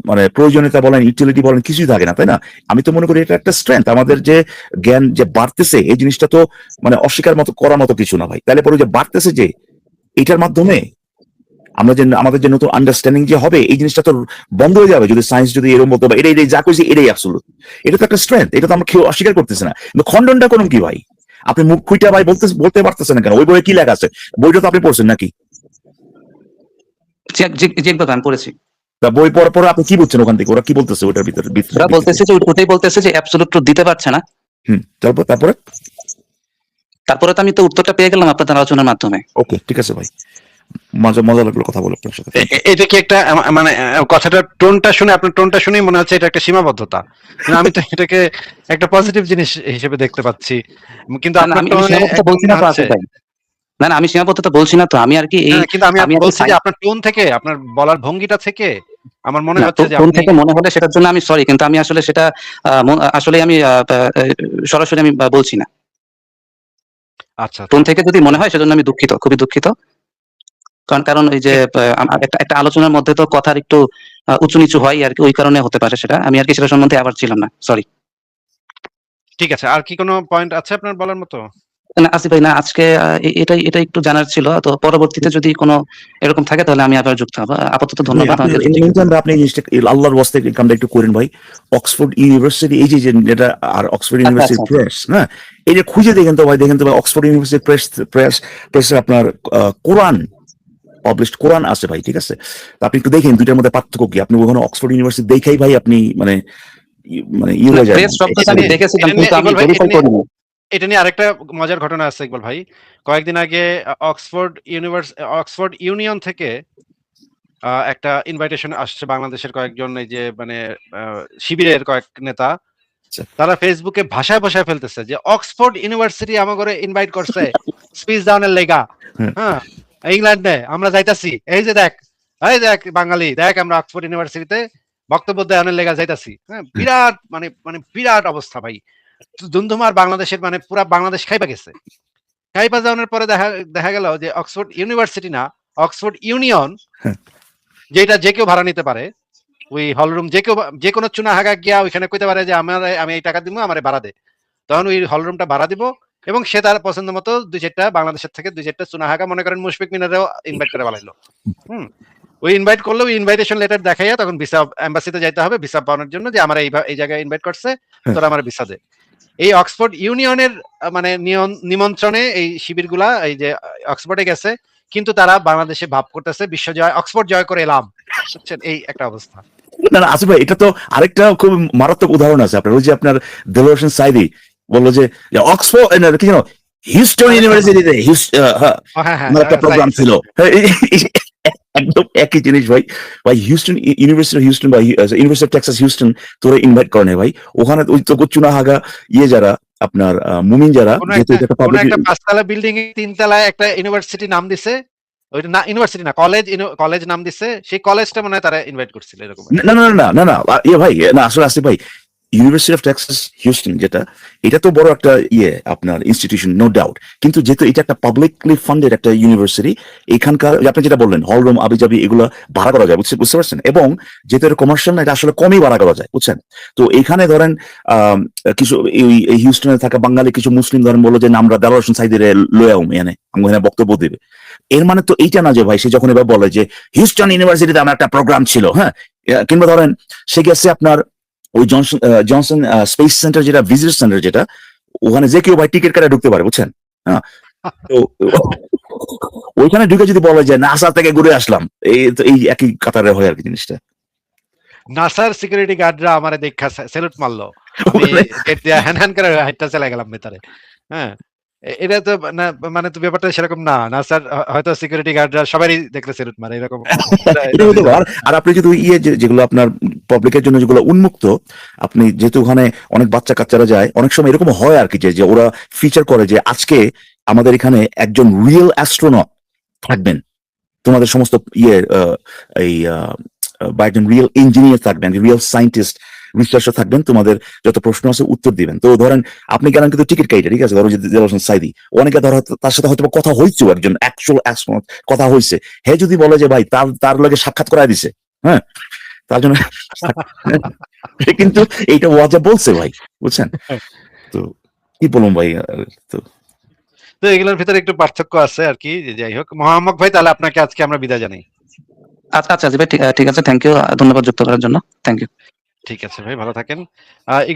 মানে প্রয়োজনীয়তা বলেন, ইউটিলিটি বলেন, কিছুই থাকে না, তাই না? আমি তো মনে করি এটা একটা স্ট্রেংথ, আমাদের যে জ্ঞান যে বাড়তেছে, এই জিনিসটা তো মানে অস্বীকার মতো করার মতো কিছু না ভাই। তাহলে পরে যে বাড়তেছে যে এটার মাধ্যমে আমরা যে আমাদের যে নতুন আন্ডারস্ট্যান্ডিং যে হবে, এই জিনিসটা তো বন্ধ হয়ে যাবে যদি সায়েন্স যদি এরকম বলতে পারে এটাই যা কইছে এটাই অ্যাবসলিউট। এটা তো একটা স্ট্রেংথ, এটা তো আমরা কেউ অস্বীকার করতেছি না। কিন্তু খণ্ডনটা করুন কি ভাই? আপনি মুখ খুইটা ভাই বলতে পারতেছেন না কেন? ওই বইয়ে কি লেখা আছে? বইটা তো আপনি পড়ছেন নাকি? আমি পড়েছি। তা বই পড়ার পরে আপনি কি বুঝছেন ওখান থেকে? ওরা কি বলতেছে ওটার ভিতরে? ওরা বলতেছে যে ওটাই বলতেছে যে অ্যাবসলিউট ট্রুথ দিতে পারছে না। তারপরে তো আমি তো উত্তরটা পেয়ে গেলাম আপনাদের আলোচনার মাধ্যমে। ওকে ঠিক আছে ভাই, মজা লাগলো কথা বলে আপনার সাথে। এটা কি একটা মানে কথাটা টোনটা শুনে, আপনার টোনটা শুনেই মনে হচ্ছে এটা একটা সীমাবদ্ধতা, আমি তো এটাকে একটা পজিটিভ জিনিস হিসেবে দেখতে পাচ্ছি, কিন্তু আপনার টোনে বলছি না তো ভাই, না আমি সীমাবদ্ধতা বলছি না তো, আমি আর কি এই কিন্তু আমি বলছি যে আপনার টোন থেকে, আপনার বলার ভঙ্গিটা থেকে আমার মনে হচ্ছে যে টোন থেকে মনে হলে সেটার জন্য আমি সরি, কিন্তু আমি আসলে সেটা আসলে আমি সরাসরি আমি বলছি না। আচ্ছা, টোন থেকে যদি মনে হয় সেজন্য আমি দুঃখিত, খুবই দুঃখিত। কারণ ওই যে একটা আলোচনার মধ্যে তো কথার একটু উঁচু নিচু হয় আর কি, ওই কারণে হতে পারে সেটা। আমি আর কি সেটা সম্বন্ধে আবার ছিলাম না, সরি। ঠিক আছে, আর কি কোনো পয়েন্ট আছে আপনার বলার মতো? না আসিফ ভাই, না আজকে এটা একটু জানার ছিল, তো পরবর্তীতে যদি কোনো এরকম থাকে তাহলে আমি আবার যুক্ত হবো। আপাতত ধন্যবাদ। আপনি আল্লাহর ওয়াস্তে কামটা একটু করেন ভাই। অক্সফোর্ড ইউনিভার্সিটি এই যে যেটা, আর অক্সফোর্ড ইউনিভার্সিটি প্রেস, না এই যে খুঁজে দেখেন তো ভাই, দেখেন তো ভাই অক্সফোর্ড ইউনিভার্সিটি প্রেসে আপনার কোরআন পাবলিশড কোরআন আছে ভাই, ঠিক আছে? আপনি একটু দেখেন দুইটার মধ্যে পার্থক্য কি। আপনি ওখানে অক্সফোর্ড ইউনিভার্সিটি দেখাই ভাই আপনি মানে মানে ইয়ে হয়ে যায় প্রেস না। শব্দটা এটা আমি নিয়ে দেখেছিলাম এটা নিয়ে কিন্তু আমি ইকবাল ভাই ভেরিফাই করিনি। এটা নিয়ে আরেকটা মজার ঘটনা আছে ইকবাল ভাই। কয়েকদিন আগে অক্সফোর্ড ইউনিয়ন থেকে একটা ইনভাইটেশন আসছে বাংলাদেশের কয়েকজন এই যে মানে শিবিরের কয়েক নেতা, আচ্ছা। তারা ফেসবুকে ভাষায় ফেলতেছে যে অক্সফোর্ড ইউনিভার্সিটি আমাগরে ইনভাইট করছে স্পিচ দানের লেগা, হুম। হ্যাঁ ইংল্যান্ডে আমরা যাইতাছি, এই যে দেখ, এই দেখ বাঙালি দেখ আমরা অক্সফোর্ড ইউনিভার্সিটিতে বক্তব্য দেওয়ানের লেগা যাইতাছি, হ্যাঁ বিরাট মানে বিরাট অবস্থা ভাই। ধুমধুমার বাংলাদেশের মানে পুরা বাংলাদেশ খাইপা গেছে। খাইপা যাওয়ার পরে দেখা গেল যে অক্সফোর্ড ইউনিভার্সিটি না, অক্সফোর্ড ইউনিয়ন, যেটা যে কেউ ভাড়া নিতে পারে, ওই হলরুম যে কেউ যে কোনো চুনা হাগা গিয়া ওইখানে কইতে পারে যে আমি এই টাকা দিব, আমার ভাড়া দে, তখন ওই হলরুমটা ভাড়া দিব এবং সে তার পছন্দ মতো দুই চারটা বাংলাদেশের থেকে দুই চারটা চুনা হাগা মনে করেন মুশফিক মিনারেও ইনভাইট করে বানাইলো। ওই ইনভাইট করলো, ওই ইনভাইটেশন লেটার দেখাইয়া তখন ভিসা এম্বাসিতে যাইতে হবে ভিসা পাওয়ার জন্য, যে আমার এই জায়গায় ইনভাইট করছে, তোরা আমার ভিসা দে। এই অক্সফোর্ড ইউনিয়নের মানে নিমন্ত্রণে এই শিবিরগুলা এই যে অক্সফোর্ডে গেছে, কিন্তু তারা বাংলাদেশে ভাব করতেছে বিশ্ব জয়, অক্সফোর্ড জয় করে এলাম, বুঝছেন এই একটা অবস্থা। না না আসিফ ভাই, এটা তো আরেকটা খুব মারাত্মক উদাহরণ আছে আপনার। ওই যে আপনার দেলোয়ার হোসেন সাইদি বললো যে অক্সফোর্ড কি জানো হিউস্টন ইউনিভার্সিটিতে আমার একটা প্রোগ্রাম ছিল। একদম একই জিনিস ভাই। ভাই হিউস্টন ইউনিভার্সিটি হিউস্টন বা ইউনিভার্সিটি অফ টেক্সাস হিউস্টন তোরা ইনভাইট করে ভাই। ওখানে ওই তো চুনা হাগা ইয়ে যারা আপনার মুমিন যারা, যেহেতু এটা একটা পাবলিক একটা 5 তলা বিল্ডিং এ 3 তলায় একটা ইউনিভার্সিটি নাম দিছে, ওইটা না ইউনিভার্সিটি না কলেজ নাম দিছে, সেই কলেজটা মনে হয় তারা ইনভাইট করছিল এরকম। না না না না না ইয়ে ভাই না আসলে আসিফ ভাই, ইউনিভার্সিটি অফ টেক্সাস হিউস্টন যেটা, এটা তো বড় একটা ইয়ে আপনার ইনস্টিটিউশন নো ডাউট, কিন্তু যেহেতু এটা একটা পাবলিকলি ফান্ডেড একটা ইউনিভার্সিটি, এখানকার আপনি যেটা বললেন হল রুম আবিজাবি এগুলো ভাড়া করা যায়, বুঝতে পারছেন, এবং যেহেতু এটা কমার্শিয়াল না, এটা আসলে কমই ভাড়া করা যায়, বুঝছেন। তো এখানে ধরেন কিছু এই হিউস্টনে থাকা বাঙালি কিছু মুসলিম ধরেন বললো যে আমরা দেলোয়ার হোসেন সাইদির লয়াম এনে আমাকে বক্তব্য দেবে। এর মানে তো এইটা না যে ভাই সে যখন এবার বলে যে হিউস্টন ইউনিভার্সিটিতে আমার একটা প্রোগ্রাম ছিল, হ্যাঁ, কিংবা ধরেন সে গেছে আপনার ওই জনসন স্পেস সেন্টার যেটা ভিজিট সেন্টার যেটা, ওখানে যে কেউ ভাই টিকিট কাটে ঢুকতে পারে, বুঝছেন। হ্যাঁ, তো ওইখানে ঢুকে যদি বলা যায় নাসা থেকে ঘুরে আসলাম, এই একই কাতারে হয় আর কি জিনিসটা। নাসার সিকিউরিটি গার্ডরা আমারে দেখা স্যালুট মারলো, আমি গেট দিয়া হ্যান করে হাইটটা চলে গেলাম ভেতরে। হ্যাঁ এটা তো মানে তো ব্যাপারটা সেরকম না, নাসার হয়তো সিকিউরিটি গার্ডরা সবারই দেখলে স্যালুট মারে এরকম। আর আপনি যদি ইয়ে যেগুলো আপনার পাবলিকের জন্য যেগুলো উন্মুক্ত, আপনি যেহেতু ওখানে অনেক বাচ্চা কাচ্চারা যায়, অনেক সময় এরকম হয় আর কি যে ওরা ফিচার করে যে আজকে আমাদের এখানে একজন রিয়েল অ্যাস্ট্রোনট থাকবেন, তোমাদের সমস্ত ইয়ে এই বা একজন রিয়েল ইঞ্জিনিয়ার থাকবেন, রিয়েল সায়েন্টিস্ট রিসার্চার থাকবেন, তোমাদের যত প্রশ্ন আছে উত্তর দিবেন। তো ধরেন আপনি গেলেন কিন্তু টিকিট কাইটে, ঠিক আছে, ধরো যে দেলোয়ার হোসেন সাইদি, অনেকে ধরো তার সাথে হয়তো কথা হয়েছে, একজন অ্যাকচুয়াল অ্যাস্ট্রোনট কথা হয়েছে, হে যদি বলে যে ভাই তার লগে সাক্ষাৎ করায় দিছে, হ্যাঁ, তার জন্য কিন্তু এইটা ওয়াজা বলছে ভাই, বুঝছেন। তো কি বলুন ভাই, তো এগুলোর ভিতরে একটু পার্থক্য আছে আর কি। যাই হোক মোহাম্মদ ভাই, তাহলে আপনাকে আজকে আমরা বিদায় জানাই। আচ্ছা আচ্ছা ভাই, ঠিক আছে, থ্যাংক ইউ, ধন্যবাদ যুক্ত করার জন্য, থ্যাংক ইউ। ঠিক আছে ভাই, ভালো থাকেন। ইকবাল